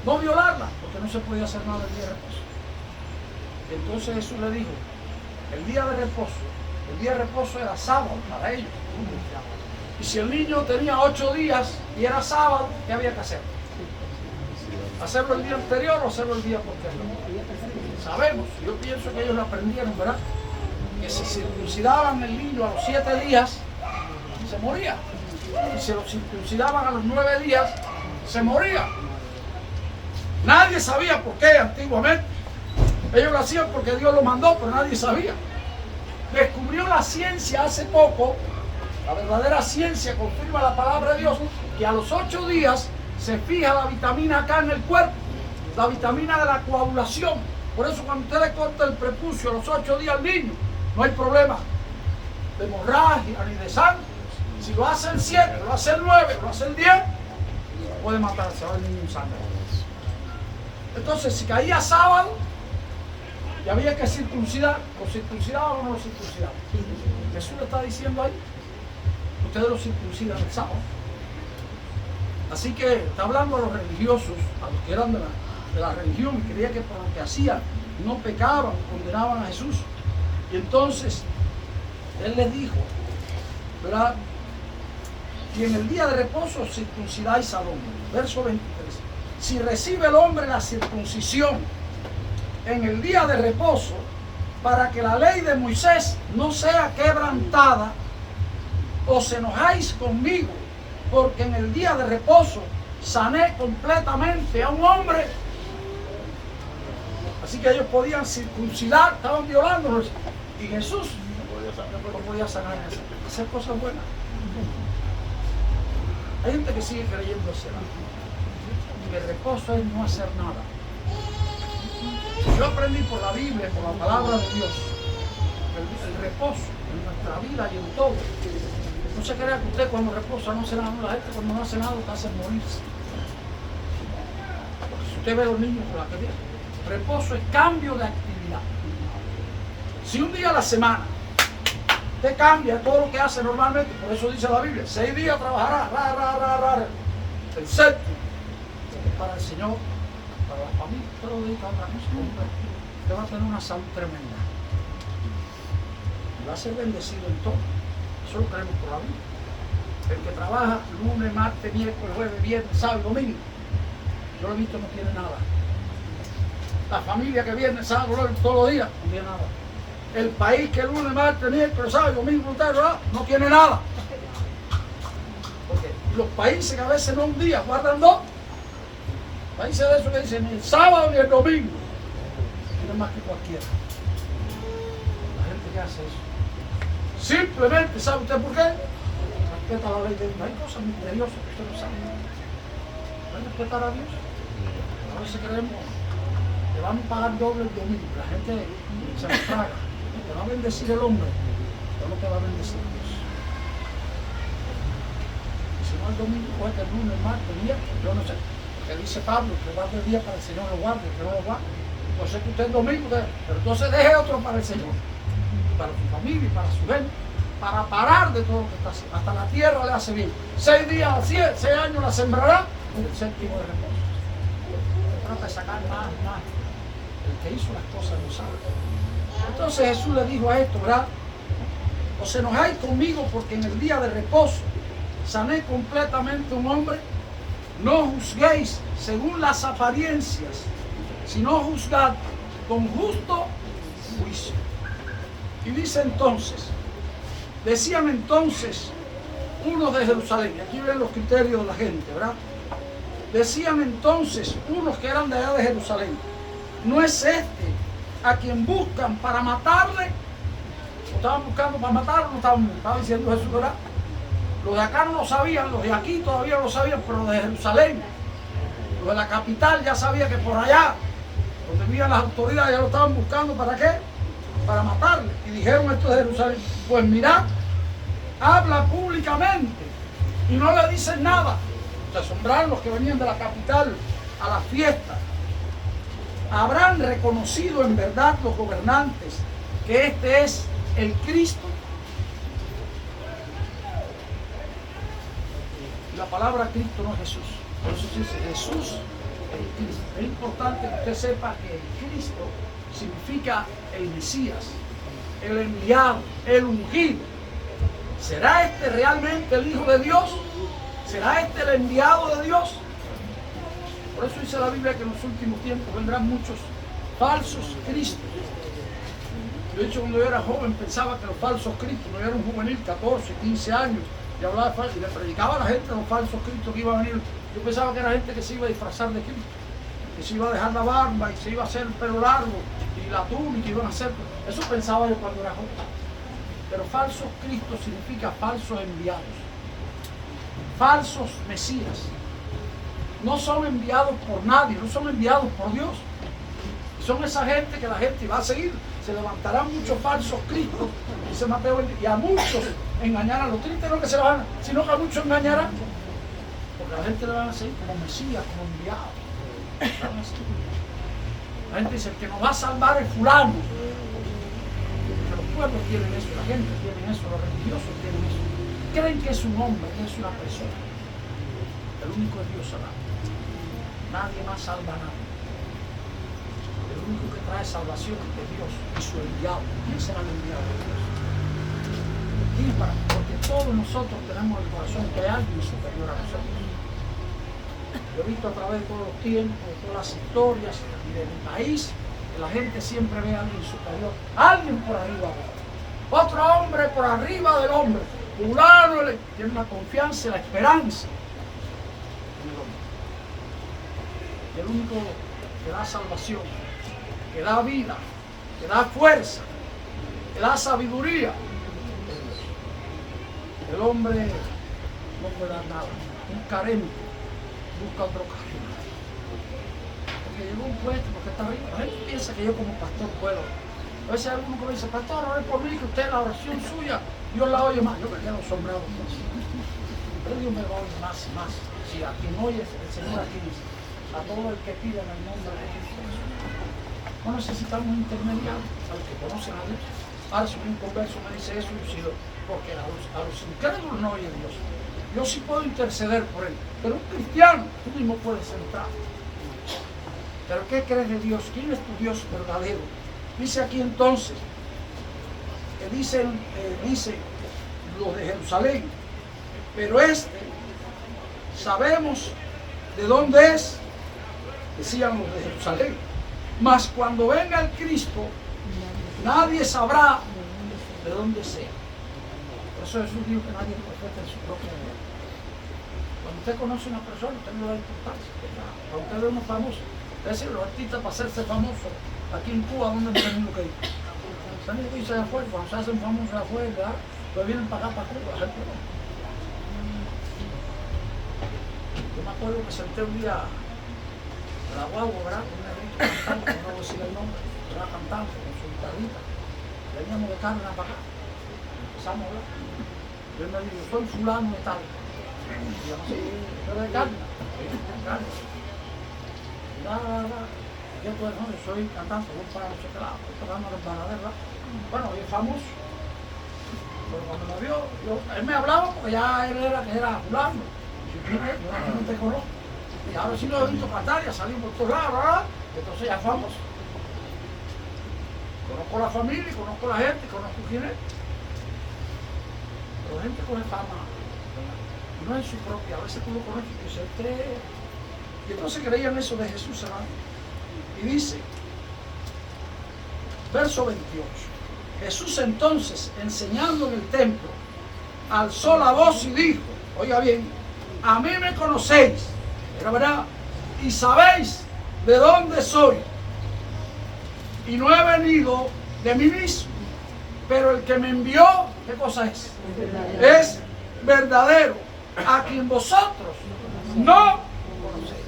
no violarla, porque no se podía hacer nada el día de reposo. Entonces Jesús le dijo, el día de reposo era sábado para ellos. Y si el niño tenía 8 días y era sábado, ¿qué había que hacer? ¿Hacerlo el día anterior o hacerlo el día posterior? Sabemos, yo pienso que ellos lo aprendieron, ¿verdad? Que si circuncidaban el niño a los 7 días, se moría. Y si lo circuncidaban a los 9 días, se moría. Nadie sabía por qué antiguamente. Ellos lo hacían porque Dios lo mandó, pero nadie sabía. Descubrió la ciencia hace poco, la verdadera ciencia confirma la palabra de Dios, que a los 8 días se fija la vitamina K en el cuerpo, la vitamina de la coagulación. Por eso cuando usted le corta el prepucio a los 8 días al niño, no hay problema de hemorragia, ni de sangre. Si lo hace el 7, lo hace el 9, lo hace el 10, puede matarse, va el niño en sangre. Entonces, si caía sábado y había que circuncidar, ¿lo circuncidaban o no lo circuncidaban? Jesús le está diciendo ahí, ustedes lo circuncidan el sábado. Así que está hablando a los religiosos, a los que eran de la religión y creía que por lo que hacían no pecaban, condenaban a Jesús. Y entonces Él les dijo, ¿verdad? Y en el día de reposo circuncidáis al hombre. Verso 23. Si recibe el hombre la circuncisión en el día de reposo, para que la ley de Moisés no sea quebrantada, os enojáis conmigo, porque en el día de reposo sané completamente a un hombre. Así que ellos podían circuncidar, estaban violándolos, y Jesús no podía sanar, hacer cosas buenas. Hay gente que sigue creyendo eso, que el reposo es no hacer nada. Yo aprendí por la Biblia, por la palabra de Dios, el reposo en nuestra vida y en todo. No se crea que usted cuando reposa no hace nada. La gente cuando no hace nada te hace morirse. Porque si usted ve a los niños por la que viene, reposo es cambio de actividad. Si un día a la semana usted cambia todo lo que hace normalmente, por eso dice la Biblia, 6 días trabajará, el séptimo es para el Señor, para la familia, usted lo dedica a otra cosa, usted va a tener una salud tremenda y va a ser bendecido en todo. Eso lo creemos por la Biblia. El que trabaja lunes, martes, miércoles, jueves, viernes, sábado y domingo, yo lo he visto, no tiene nada. La familia que viene sábado, todos los días, no tiene nada. El país que lunes, martes, miércoles, sábado y domingo, no tiene nada. Porque los países que a veces no un día, guardan 2. Países de esos que dicen ni el sábado ni el domingo. Tienen más que cualquiera. La gente que hace eso. Simplemente, ¿sabe usted por qué? Respeta la ley de Dios. Hay cosas misteriosas que usted no sabe. ¿Va a respetar a Dios? A veces creemos que vamos a pagar doble el domingo. La gente se nos traga. Te va a bendecir el hombre, pero no te va a bendecir Dios. Y si no el domingo, pues el lunes, el martes, el miércoles, yo no sé. Porque dice Pablo que guarde el día para el Señor lo guarde, que no lo guarde. Yo sé que usted es domingo, pero entonces deje otro para el Señor. Para su familia y para su gente, para parar de todo lo que está haciendo. Hasta la tierra le hace bien. 6 días, 6 años la sembrará, en el séptimo de reposo. Se trata de sacar más. El que hizo las cosas lo sabe. Entonces Jesús le dijo a esto, ¿verdad? Os enojáis conmigo porque en el día de reposo sané completamente a un hombre. No juzguéis según las apariencias, sino juzgad con justo juicio. Y dice entonces, decían entonces unos de Jerusalén, aquí ven los criterios de la gente, ¿verdad? Decían entonces unos que eran de allá de Jerusalén, ¿no es este a quien buscan para matarle? ¿Lo estaban buscando para matarlo? No estaban, estaba diciendo Jesús, ¿verdad? Los de acá no lo sabían, los de aquí todavía no lo sabían, pero los de Jerusalén, los de la capital ya sabían que por allá, donde vivían las autoridades, ya lo estaban buscando. ¿Para qué? Para matarle. Y dijeron estos de Jerusalén, pues mirad, habla públicamente y no le dicen nada. Se asombraron los que venían de la capital a la fiesta. ¿Habrán reconocido en verdad los gobernantes que este es el Cristo? La palabra Cristo no es Jesús. Por eso se dice Jesús el Cristo. Es importante que usted sepa que el Cristo significa el Mesías, el enviado, el ungido. ¿Será este realmente el Hijo de Dios? ¿Será este el enviado de Dios? Por eso dice la Biblia que en los últimos tiempos vendrán muchos falsos cristos. De hecho, cuando yo era joven pensaba que los falsos cristos, yo era un juvenil, 14, 15 años, y hablaba de falsos, y le predicaba a la gente los falsos cristos que iban a venir. Yo pensaba que era gente que se iba a disfrazar de Cristo, que se iba a dejar la barba y se iba a hacer el pelo largo y la túnica, iban a hacer. Eso pensaba yo cuando era joven. Pero falsos cristos significa falsos enviados, falsos mesías. No son enviados por nadie, no son enviados por Dios. Son esa gente que la gente va a seguir. Se levantarán muchos falsos cristos Dice Mateo 20, y a muchos engañarán. Lo triste no es que se van, sino que a muchos engañarán. Porque a la gente le van a seguir como Mesías, como enviado. La gente dice, el que nos va a salvar es fulano. Porque los pueblos tienen eso, la gente tiene eso, los religiosos tienen eso. Creen que es un hombre, que es una persona. El único es Dios salado. Nadie más salva a nadie. El único que trae salvación es Dios y su enviado. ¿Quién será el enviado de Dios? ¿Quién es para? Porque todos nosotros tenemos el corazón que hay alguien superior a nosotros. Yo he visto a través de todos los tiempos, de todas las historias y de mi país, que la gente siempre ve a alguien superior, alguien por arriba de otro. Otro hombre por arriba del hombre. Fulano tiene la confianza y la esperanza en el hombre. Y el único que da salvación, que da vida, que da fuerza, que da sabiduría, es Dios. El hombre no puede dar nada. Un carente busca otro camino. Porque llegó un puesto, porque está arriba. La gente piensa que yo como pastor puedo. A veces hay alguno que me dice, pastor, ore por mí, que usted la oración suya, Dios la oye más. Yo me quedo asombrado. Pero Dios me va a oír más y más. Si a quien oye, el Señor aquí dice, a todo el que pida en el nombre de Cristo. No necesitamos un intermediario, a los que conocen a Dios. Ahora si un converso me dice eso, yo sigo, porque a los incrédulos no oye Dios. Yo sí puedo interceder por él, pero un cristiano, tú mismo puedes entrar. ¿Pero qué crees de Dios? ¿Quién es tu Dios verdadero? Dice aquí entonces, que dice los de Jerusalén, pero sabemos de dónde es, decían los de Jerusalén, mas cuando venga el Cristo, nadie sabrá de dónde sea. Por eso Jesús dijo que nadie profeta en su propia vida. Cuando usted conoce a una persona, usted no le da importancia. Cuando usted ve a unos famosos, es decir, los artistas para hacerse famosos, aquí en Cuba, ¿dónde han tenido que ir? Se han ido a irse afuera, cuando se hacen famosos afuera, ¿verdad? Pues vienen para acá, para Cuba, la gente no. Yo me acuerdo que senté un día a la guagua, ¿verdad? Con un negrito cantando, no voy a decir el nombre, ¿verdad? Cantando con su guitarrita. Veníamos de Carmen para acá. Empezamos a hablar. Yo me digo, soy fulano de tal. Y yo no sé, ¿pero de Carmen? Carmen. Yo pues no, yo soy cantante, voy para no sé qué lado, estoy tocando en el Banadero. Bueno, hoy es famoso. Pero cuando me vio, él me hablaba porque ya él era fulano. Y yo, ¿quién es? Yo no te conozco. Y ahora sí lo he visto cantar, ya salimos por todos lados, ¿verdad? Entonces ya es famoso. Conozco la familia, conozco la gente, conozco quién es. Pero la gente coge fama, no es su propia, a veces tú lo conoces y dices, y entonces creían eso de Jesús, hermano. Y dice, verso 28, Jesús entonces, enseñando en el templo, alzó la voz y dijo, oiga bien, a mí me conocéis, era verdad, y sabéis de dónde soy, y no he venido de mí mismo, pero el que me envió, ¿qué cosa es? Es verdadero, a quien vosotros no conocéis.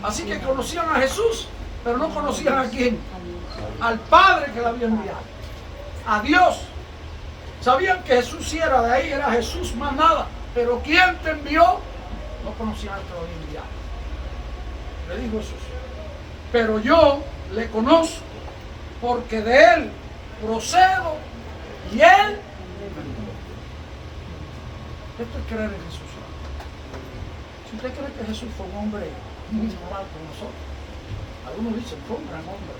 Así que conocían a Jesús, pero no conocían a quién, al Padre que le había enviado, a Dios. Sabían que Jesús sí era de ahí, era Jesús más nada, pero ¿quién te envió? No conocían al que lo había enviado. Le dijo Jesús, pero yo le conozco porque de él procedo y él me envió. Esto es creer en Jesús. Si usted cree que Jesús fue un hombre muy moral con nosotros, algunos dicen fue un gran hombre,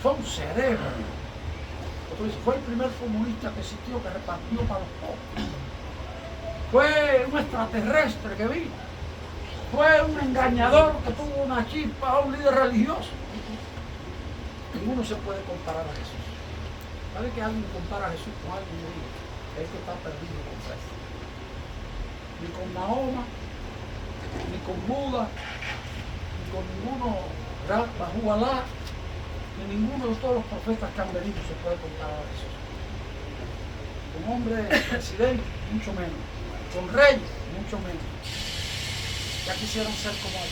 fue un cerebro. Otros dicen fue el primer comunista que existió, que repartió para los pobres. Fue un extraterrestre que vino. Fue un engañador que tuvo una chispa, un líder religioso. Ninguno se puede comparar a Jesús. ¿Sabe que alguien compara a Jesús con alguien y dice, es que está perdido con Cristo? Ni con Mahoma, ni con Buda, ni con ninguno, Bajualá, ni ninguno de todos los profetas que han venido se puede comparar a Jesús. Con hombre presidente, mucho menos. Con reyes, mucho menos. Ya quisieron ser como él.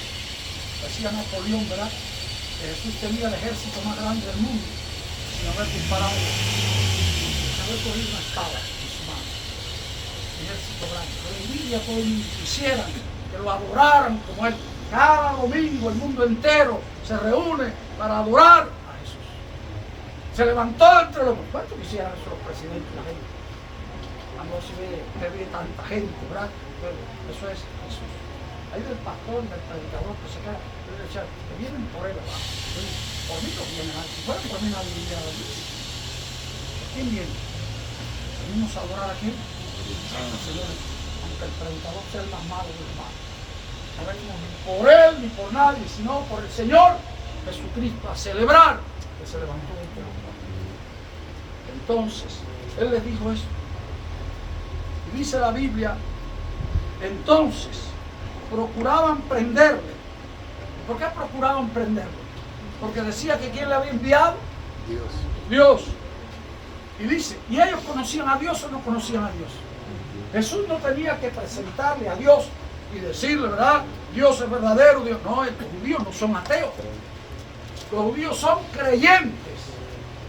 Decía Napoleón, ¿verdad? Que Jesús tenía el ejército más grande del mundo sin haber disparado. haber cogido una espada en su mano. Ejército grande. Lo envidia a todo el mundo. Quisieran que lo adoraran como él. Cada domingo el mundo entero se reúne para adorar a Jesús. Se levantó entre los... ¿Cuánto quisieran eso los presidentes y la gente? Cuando se ve tanta gente, ¿verdad? Pero eso es Jesús. Ahí del pastor, del predicador que se cae, que vienen por él abajo. Por mí no vienen, si fueran por mí nadie viniera a la iglesia. ¿Quién viene? Venimos a adorar a quién. Señores, aunque el predicador sea el más malo de los malos. No venimos ni por él ni por nadie, sino por el Señor Jesucristo, a celebrar que se levantó de entre los muertos. Entonces, él les dijo eso. Y dice la Biblia, entonces procuraban prenderle. ¿Por qué procuraban prenderle? Porque decía que ¿quién le había enviado? Dios. Y dice, ¿y ellos conocían a Dios o no conocían a Dios? Jesús no tenía que presentarle a Dios y decirle, ¿verdad? Dios es verdadero, Dios. No, los judíos no son ateos. Los judíos son creyentes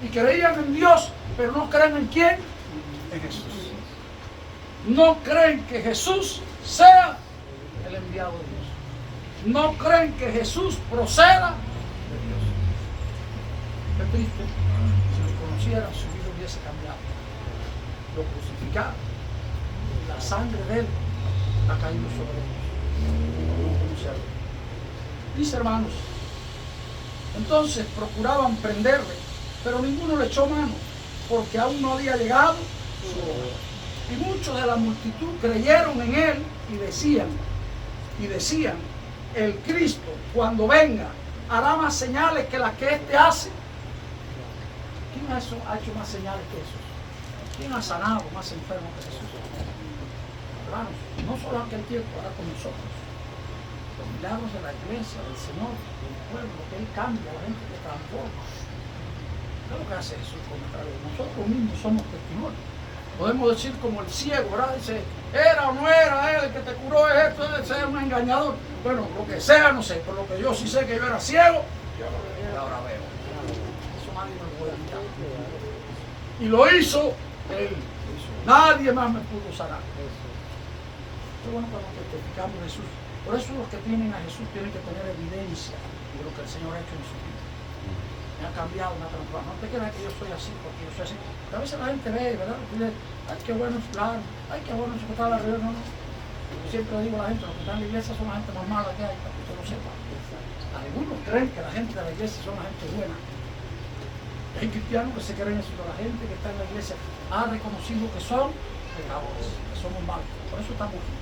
y creían en Dios, pero no creen en quién, en Jesús. No creen que Jesús sea el enviado de Dios. No creen que Jesús proceda de Dios. Qué triste. Si lo conocieran, su vida hubiese cambiado. Lo crucificaron. La sangre de él ha caído sobre ellos. Dice, hermanos, entonces procuraban prenderle, pero ninguno le echó mano, porque aún no había llegado su hora. Y muchos de la multitud creyeron en él y decían, el Cristo, cuando venga, hará más señales que las que éste hace. ¿Quién ha hecho más señales que Jesús? ¿Quién ha sanado más enfermos que Jesús? Hermanos, no solo aquel tiempo hará con nosotros. Los milagros de la iglesia, del Señor, del pueblo, lo que Él cambia, la gente que transforma. ¿Qué es lo que hace Jesús con nuestra vida? Nosotros mismos somos testimonios. Podemos decir como el ciego, ¿verdad? Dice, era o no era él el que te curó, es esto, ese es un engañador. Bueno, lo que sea, no sé, por lo que yo sí sé que yo era ciego, yo ahora veo. Eso nadie me lo puede quitar. Y lo hizo él. Nadie más me pudo sanar. Qué bueno cuando testificamos de Jesús. Por eso los que tienen a Jesús tienen que tener evidencia de lo que el Señor ha hecho en su vida. Me ha cambiado, me ha transformado. No te creas que yo soy así, porque yo soy así. Pero a veces la gente ve, ¿verdad? Dice, ay, qué bueno es fulano, ay, qué bueno es que está la reunión. No, no. Yo siempre digo a la gente, los que están en la iglesia son la gente más mala que hay, para que usted lo sepa. Algunos creen que la gente de la iglesia son la gente buena. Hay cristianos que se creen eso, pero la gente que está en la iglesia ha reconocido que son pecadores, que somos malos. Por eso estamos aquí.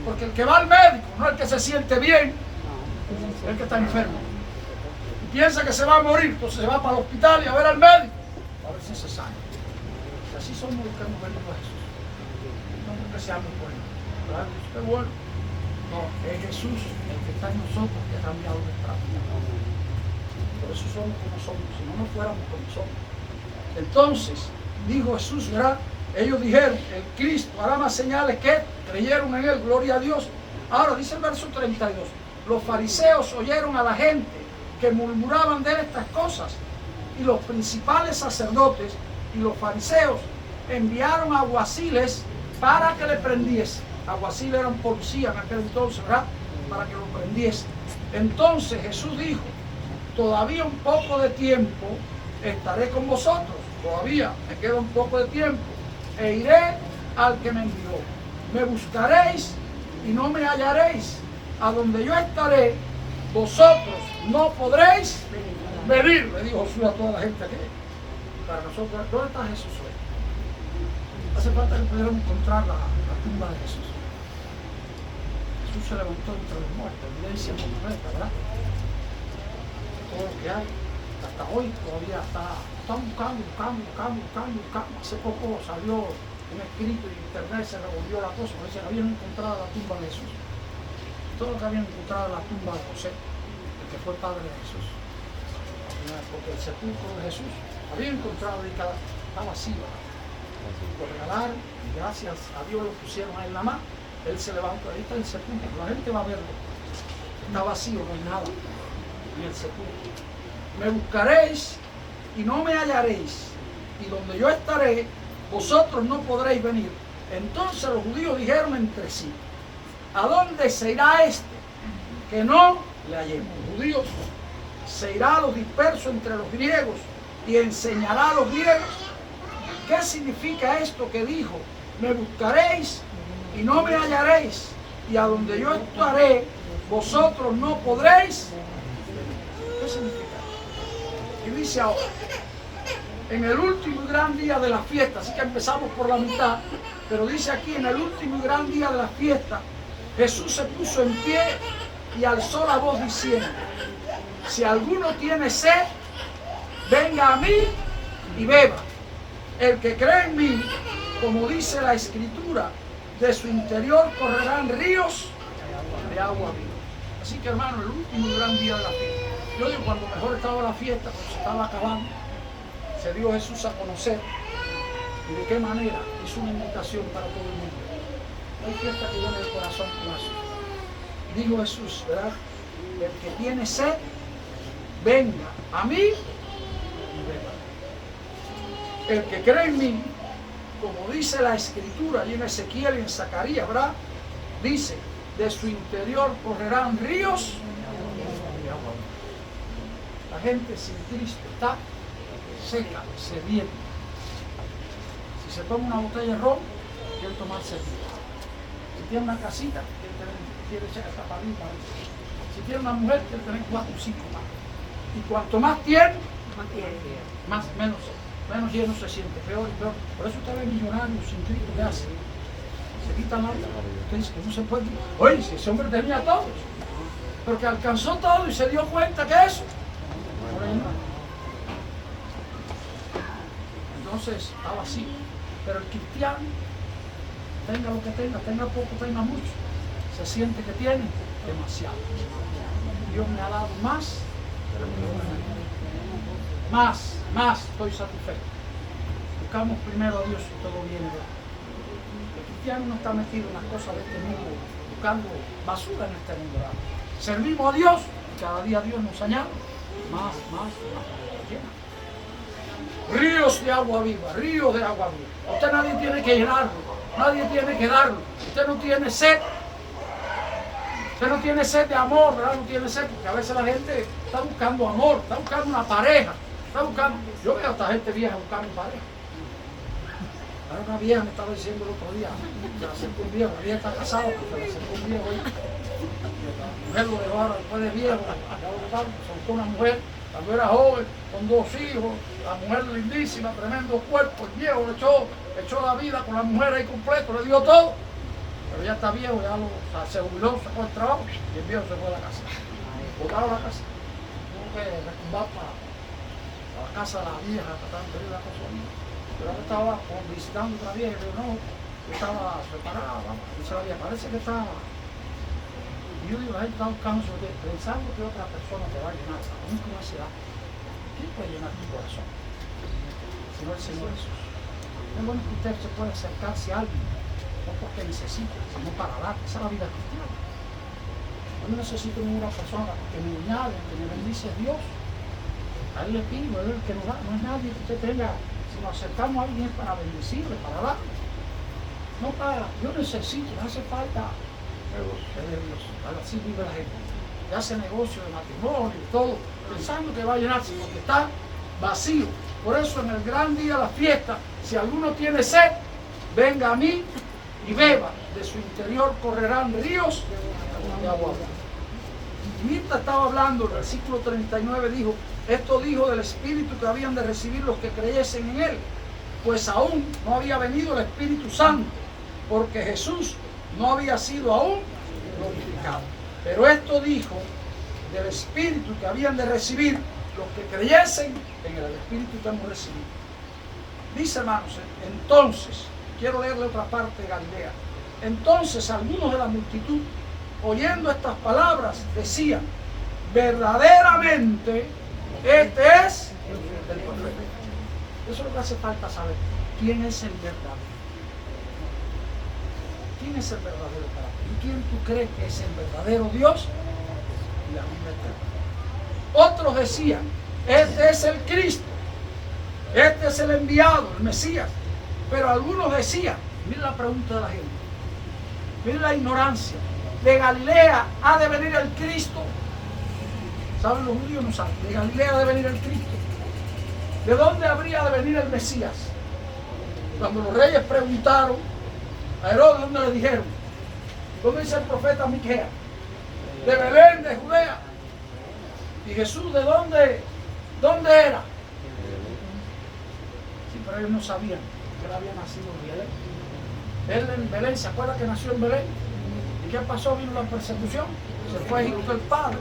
Porque el que va al médico no es el que se siente bien, es el que está enfermo. Y piensa que se va a morir, entonces se va para el hospital y a ver al médico, a ver si se sana. Y así somos los que hemos venido a Jesús. No porque seamos buenos. ¿Verdad? Qué bueno. No, es Jesús el que está en nosotros que ha cambiado nuestra vida. Por eso somos como somos, si no fuéramos como somos. Entonces, dijo Jesús, ¿verdad? Ellos dijeron, el Cristo hará más señales que creyeron en él, gloria a Dios. Ahora dice el verso 32, los fariseos oyeron a la gente que murmuraban de estas cosas, y los principales sacerdotes y los fariseos enviaron alguaciles para que le prendiesen. Alguaciles eran policías en aquel entonces, ¿verdad? Para que lo prendiesen. Entonces Jesús dijo, todavía un poco de tiempo estaré con vosotros, todavía me queda un poco de tiempo, e iré al que me envió. Me buscaréis y no me hallaréis. A donde yo estaré, vosotros no podréis venir, le dijo Jesús a toda la gente aquí. Para nosotros, ¿dónde está Jesús hoy? Hace falta que pudiéramos encontrar la tumba de Jesús. Jesús se levantó entre los muertos, evidencia concreta, ¿verdad? Todo lo que hay, hasta hoy todavía están buscando. Hace poco salió un escrito en internet, se revolvió la cosa, porque se habían encontrado la tumba de Jesús. Todo lo que habían encontrado la tumba de José, el que fue padre de Jesús. Porque el sepulcro de Jesús había encontrado dedicado, está vacío. Lo regalaron y gracias a Dios lo pusieron ahí en la mano. Él se levantó, ahí está el sepulcro, la gente va a verlo. Está vacío, no hay nada. Y el sepulcro. Me buscaréis y no me hallaréis. y donde yo estaré, vosotros no podréis venir. Entonces los judíos dijeron entre sí: ¿a dónde se irá este que no le hallemos? Los judíos: se irá a los dispersos entre los griegos y enseñará a los griegos. ¿Qué significa esto que dijo? Me buscaréis y no me hallaréis, y a donde yo estaré, vosotros no podréis. ¿Qué significa? Y dice ahora: en el último y gran día de la fiesta, así que empezamos por la mitad, pero dice aquí: en el último y gran día de la fiesta, Jesús se puso en pie y alzó la voz diciendo: si alguno tiene sed, venga a mí y beba. El que cree en mí, como dice la Escritura, de su interior correrán ríos de agua viva. Así que, hermano, el último y gran día de la fiesta. Yo digo, cuando mejor estaba la fiesta, cuando se estaba acabando, se dio Jesús a conocer. ¿Y de qué manera? Hizo una invitación para todo el mundo. No hay fiesta que llene el corazón con eso. Dijo Jesús, ¿verdad? El que tiene sed, venga a mí y beba. El que cree en mí, como dice la Escritura, y en Ezequiel y en Zacarías, ¿verdad? Dice, de su interior correrán ríos de agua. La gente sin Cristo está seca, sedienta. Si se toma una botella de ron, quiere tomarse el día. Si tiene una casita, quiere echar esta palita. Si tiene una mujer, quiere tener 4 o 5 más. Y cuanto más tiene, menos lleno se siente, peor y peor. Por eso usted ve millonarios sin Cristo, ¿qué hace? Se quitan la vida. Usted dice que no se puede. Oye, si ese hombre tenía todo, pero que alcanzó todo y se dio cuenta que eso. Entonces estaba así. Pero el cristiano, tenga lo que tenga poco, tenga mucho, se siente que tiene demasiado. Dios me ha dado más de lo que yo me más estoy satisfecho. Buscamos primero a Dios y todo viene de él. El cristiano no está metido en las cosas de este mundo, buscando basura en este mundo. Servimos a Dios y cada día Dios nos añade más. Ríos de agua viva, ríos de agua viva. Usted nadie tiene que llenarlo, nadie tiene que darlo. Usted no tiene sed. Usted no tiene sed de amor, ¿verdad? No tiene sed, porque a veces la gente está buscando amor, está buscando una pareja, está buscando. Yo veo a esta gente vieja buscando pareja. Ahora una vieja me estaba diciendo el otro día, se la acercó un viejo, la vieja está casada, pero se la acercó un viejo ahí. La mujer lo dejó ahora después de viejo, ya lo dejaron, soltó una mujer. Cuando era joven, con 2 hijos, la mujer lindísima, tremendo cuerpo, el viejo le echó la vida con la mujer ahí completo, le dio todo. Pero ya está viejo, se jubiló, sacó el trabajo y el viejo se fue a la casa. Botaron la casa. Tuvo que recumbar para la casa de la vieja, tratando de pedir la cosa ahí. Pero ahora estaba visitando otra vieja y le dijo, no, yo estaba preparada, dice la vieja, parece que estaba. Y yo digo, la gente está buscando sobre ti, pensando que otra persona te va a llenar, aún con esa edad. ¿Quién puede llenar tu corazón? Sino el Señor Jesús. Es bueno que usted se pueda acercarse a alguien, no porque necesite, sino para dar. Esa es la vida cristiana. Yo no necesito ninguna persona que me añade, que me bendice Dios. A él le pido, a él el que nos da. No es nadie que usted tenga, si nos acercamos a alguien para bendecirle, para dar. No para, yo necesito, me hace falta Dios. Así vive la gente. Que hace negocio de matrimonio y todo, pensando que va a llenarse, porque está vacío. Por eso en el gran día de la fiesta, si alguno tiene sed, venga a mí y beba. De su interior correrán ríos de agua. Y mientras estaba hablando, el versículo 39 dijo, esto dijo del Espíritu que habían de recibir los que creyesen en Él, pues aún no había venido el Espíritu Santo, porque Jesús no había sido aún glorificado. Pero esto dijo del Espíritu que habían de recibir los que creyesen en el Espíritu que hemos recibido. Dice, hermanos, entonces, quiero leerle otra parte de Galilea. Entonces algunos de la multitud, oyendo estas palabras, decían, verdaderamente, este es el profeta. Eso es lo que hace falta saber. ¿Quién es el verdadero? ¿Quién es el verdadero para ti? ¿Y quién tú crees que es el verdadero Dios? Y la vida eterna. Otros decían, este es el Cristo. Este es el enviado, el Mesías. Pero algunos decían, miren la pregunta de la gente, miren la ignorancia, de Galilea ha de venir el Cristo. ¿Saben? Los judíos no saben. De Galilea ha de venir el Cristo. ¿De dónde habría de venir el Mesías? Cuando los reyes preguntaron a Herodes, ¿dónde le dijeron? ¿Dónde dice el profeta Miqueas? De Belén, de Judea. ¿Y Jesús de dónde era? Sí, pero ellos no sabían que él había nacido en Belén. Él en Belén, ¿se acuerda que nació en Belén? ¿Y qué pasó? Vino la persecución. Se fue a Egipto el padre.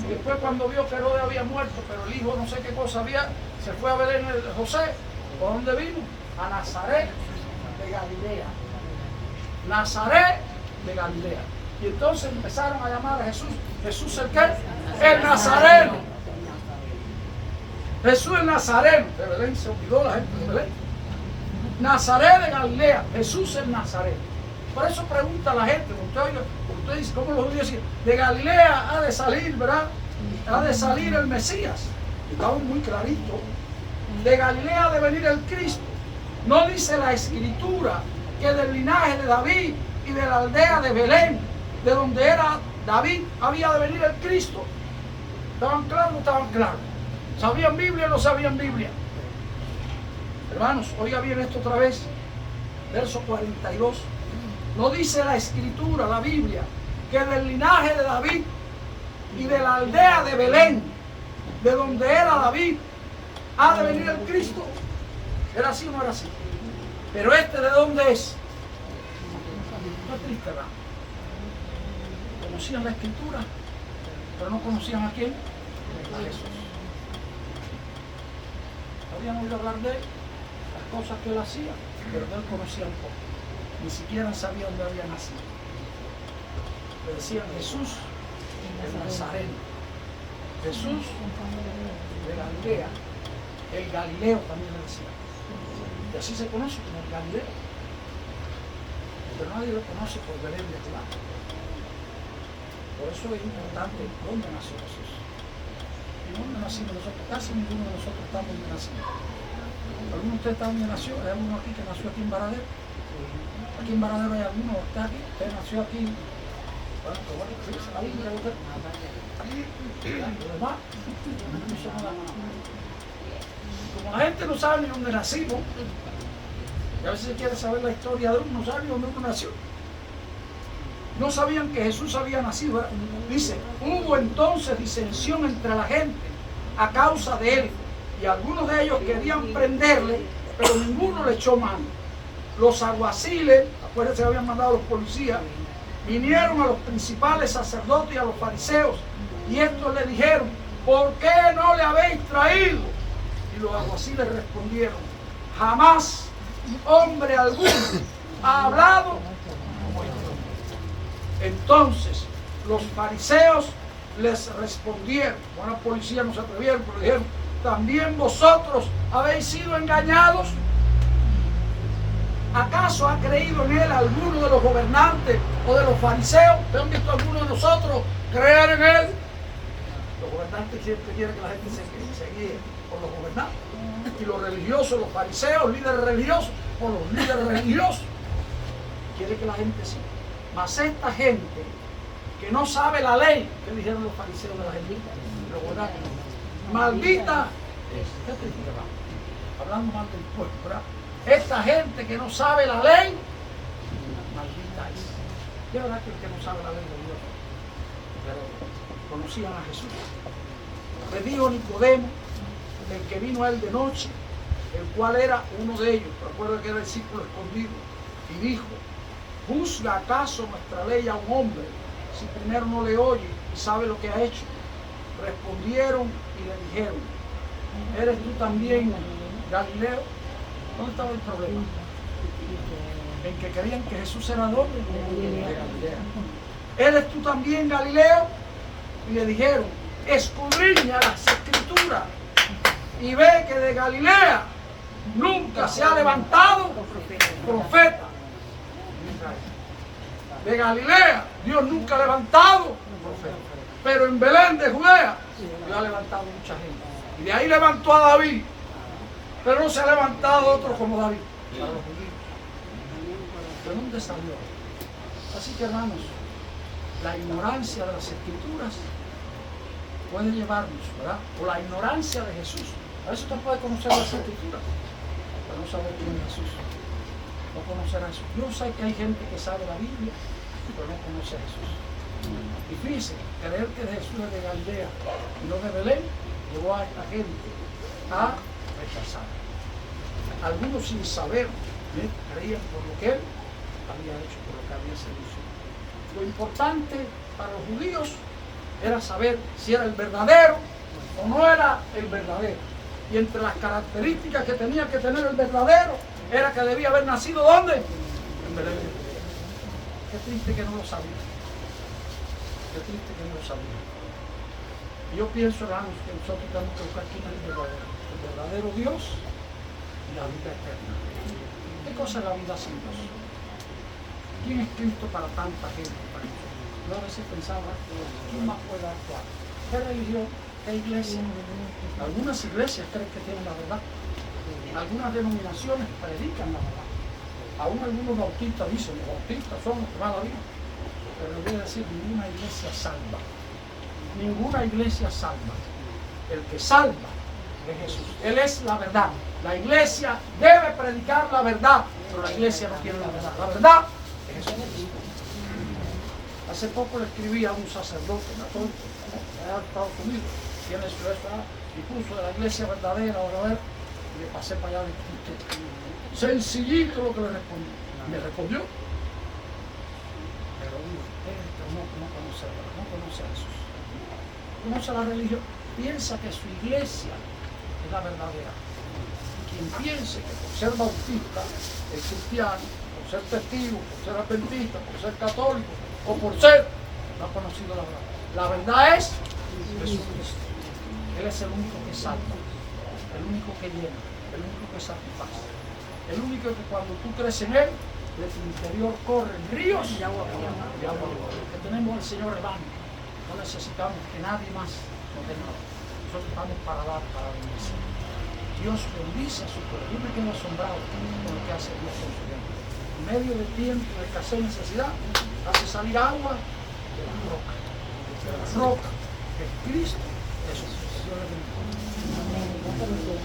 Y después cuando vio que Herodes había muerto, pero el hijo no sé qué cosa había, se fue a Belén José. ¿Por dónde vino? A Nazaret de Galilea. Nazaret de Galilea. Y entonces empezaron a llamar a Jesús. ¿Jesús el qué? El Nazareno. Jesús el Nazareno. De Belén se olvidó la gente de Belén. Nazaret de Galilea. Jesús el Nazareno. Por eso pregunta la gente. Usted dice, ¿cómo los judíos dicen? De Galilea ha de salir, ¿verdad? Ha de salir el Mesías. Y estamos muy claritos. De Galilea ha de venir el Cristo. No dice la Escritura que del linaje de David y de la aldea de Belén, de donde era David, había de venir el Cristo. ¿Estaban claros o no estaban claros? ¿Sabían Biblia o no sabían Biblia? Hermanos, oiga bien esto otra vez. Verso 42. No dice la Escritura, la Biblia, que del linaje de David y de la aldea de Belén, de donde era David, ha de venir el Cristo. ¿Era así o no era así? Pero ¿este de dónde es? No es triste, ¿verdad? Conocían la Escritura, pero no conocían a quién. A Jesús. Habían oído hablar de él, las cosas que él hacía, pero no él conocía un poco. Ni siquiera sabía dónde había nacido. Le decían Jesús el Nazareno. Jesús de Galilea. El Galileo también le decía. Y así se conoce como el Galileo. Pero nadie lo conoce por Belén de Judá. Por eso es importante dónde nació Jesús. ¿Y dónde nacimos nosotros? Casi ninguno de nosotros estamos donde nacimos. ¿Alguno de ustedes está donde nació? ¿Hay alguno aquí que nació aquí en Varadero? Aquí en Varadero hay alguno que está aquí. Usted nació aquí. Bueno, pero bueno, fíjese la Biblia. Los demás no somos la mano. Como la gente no sabe ni dónde nacimos, y a veces se quiere saber la historia de uno, no sabe ni dónde uno nació. No sabían que Jesús había nacido. Dice, hubo entonces disensión entre la gente a causa de él, y algunos de ellos querían prenderle, pero ninguno le echó mano. Los alguaciles, acuérdense que habían mandado a los policías, vinieron a los principales sacerdotes y a los fariseos, y estos le dijeron, ¿por qué no le habéis traído? Y los alguaciles respondieron, jamás hombre alguno ha hablado como yo. Entonces los fariseos les respondieron, bueno, la policía no se atrevieron, pero dijeron, ¿también vosotros habéis sido engañados? ¿Acaso ha creído en él alguno de los gobernantes o de los fariseos? ¿Te han visto alguno de nosotros creer en él? Los gobernantes siempre quieren que la gente se guíe por los gobernantes. Y los religiosos, los fariseos, líderes religiosos, por los líderes religiosos. Quiere que la gente siga. Mas esta gente que no sabe la ley, ¿qué dijeron los fariseos de la gente? Los gobernantes. Maldita es. Hablando mal del pueblo, ¿verdad? Esta gente que no sabe la ley, maldita es. Es verdad que el que no sabe la ley de Dios, pero conocían a Jesús. Le dijo Nicodemo, el que vino a él de noche, el cual era uno de ellos, recuerda que era el discípulo escondido, y dijo, ¿juzga acaso nuestra ley a un hombre si primero no le oye y sabe lo que ha hecho? Respondieron y le dijeron, ¿eres tú también Galileo? ¿Dónde estaba el problema? En que creían que Jesús era ¿dónde? De Galilea. ¿Eres tú también Galileo? Y le dijeron, escudriña las Escrituras y ve que de Galilea nunca se ha levantado profeta. De Galilea Dios nunca ha levantado profeta. Pero en Belén de Judea Dios ha levantado mucha gente. Y de ahí levantó a David. Pero no se ha levantado otro como David. Para los judíos. ¿De dónde salió? Así que, hermanos, la ignorancia de las Escrituras puede llevarnos, ¿verdad? O la ignorancia de Jesús. A veces usted puede conocer las Escrituras, pero no saber quién es Jesús. No conocer a Jesús. Yo sé que hay gente que sabe la Biblia, pero no conoce a Jesús. Y fíjense, creer que Jesús es de Galilea y no de Belén, llevó a esta gente a rechazar. Algunos sin saber, creían por lo que él había hecho, por lo que había seducido. Lo importante para los judíos era saber si era el verdadero o no era el verdadero. Y entre las características que tenía que tener el verdadero era que debía haber nacido ¿dónde? En Belén. Qué triste que no lo sabía. Qué triste que no lo sabía. Y yo pienso, hermanos, que nosotros tenemos que buscar quién es el verdadero Dios y la vida eterna. ¿Qué cosa es la vida sin Dios? ¿Quién es Cristo para tanta gente? Para nosotros? Yo a veces pensaba, ¿quién más puede actuar? ¿Qué religión? ¿Qué iglesia? Algunas iglesias creen que tienen la verdad. Algunas denominaciones predican la verdad. Aún algunos bautistas dicen, los bautistas son los que van a la vida. Pero les voy a decir, ninguna iglesia salva. Ninguna iglesia salva. El que salva es Jesús. Él es la verdad. La iglesia debe predicar la verdad, pero la iglesia no tiene la verdad. La verdad es Jesús. Hace poco le escribí a un sacerdote católico de Estados Unidos, tiene su y puso de la iglesia verdadera, y le pasé para allá de Cristo. Sencillito lo que le respondí. Me respondió. Pero no conoce a Jesús. Conoce la religión. Piensa que su iglesia es la verdadera. Quien piense que por ser bautista es cristiano, por ser testigo, por ser adventista, por ser católico, o por ser, no ha conocido la verdad. La verdad es Jesucristo. Él es el único que salva, el único que llena, el único que satisface, el único que cuando tú crees en Él, de tu interior corren ríos y agua viva. Que tenemos al Señor hermano. No necesitamos que nadie más nos dé nada. Nosotros estamos para dar, para bendición. Dios bendice a su pueblo. Yo me quedo asombrado con lo que hace Dios con su gente. En medio de tiempo de escasez y necesidad, hace salir agua de la roca. De la roca que es Cristo. Eso es. Dios le bendiga.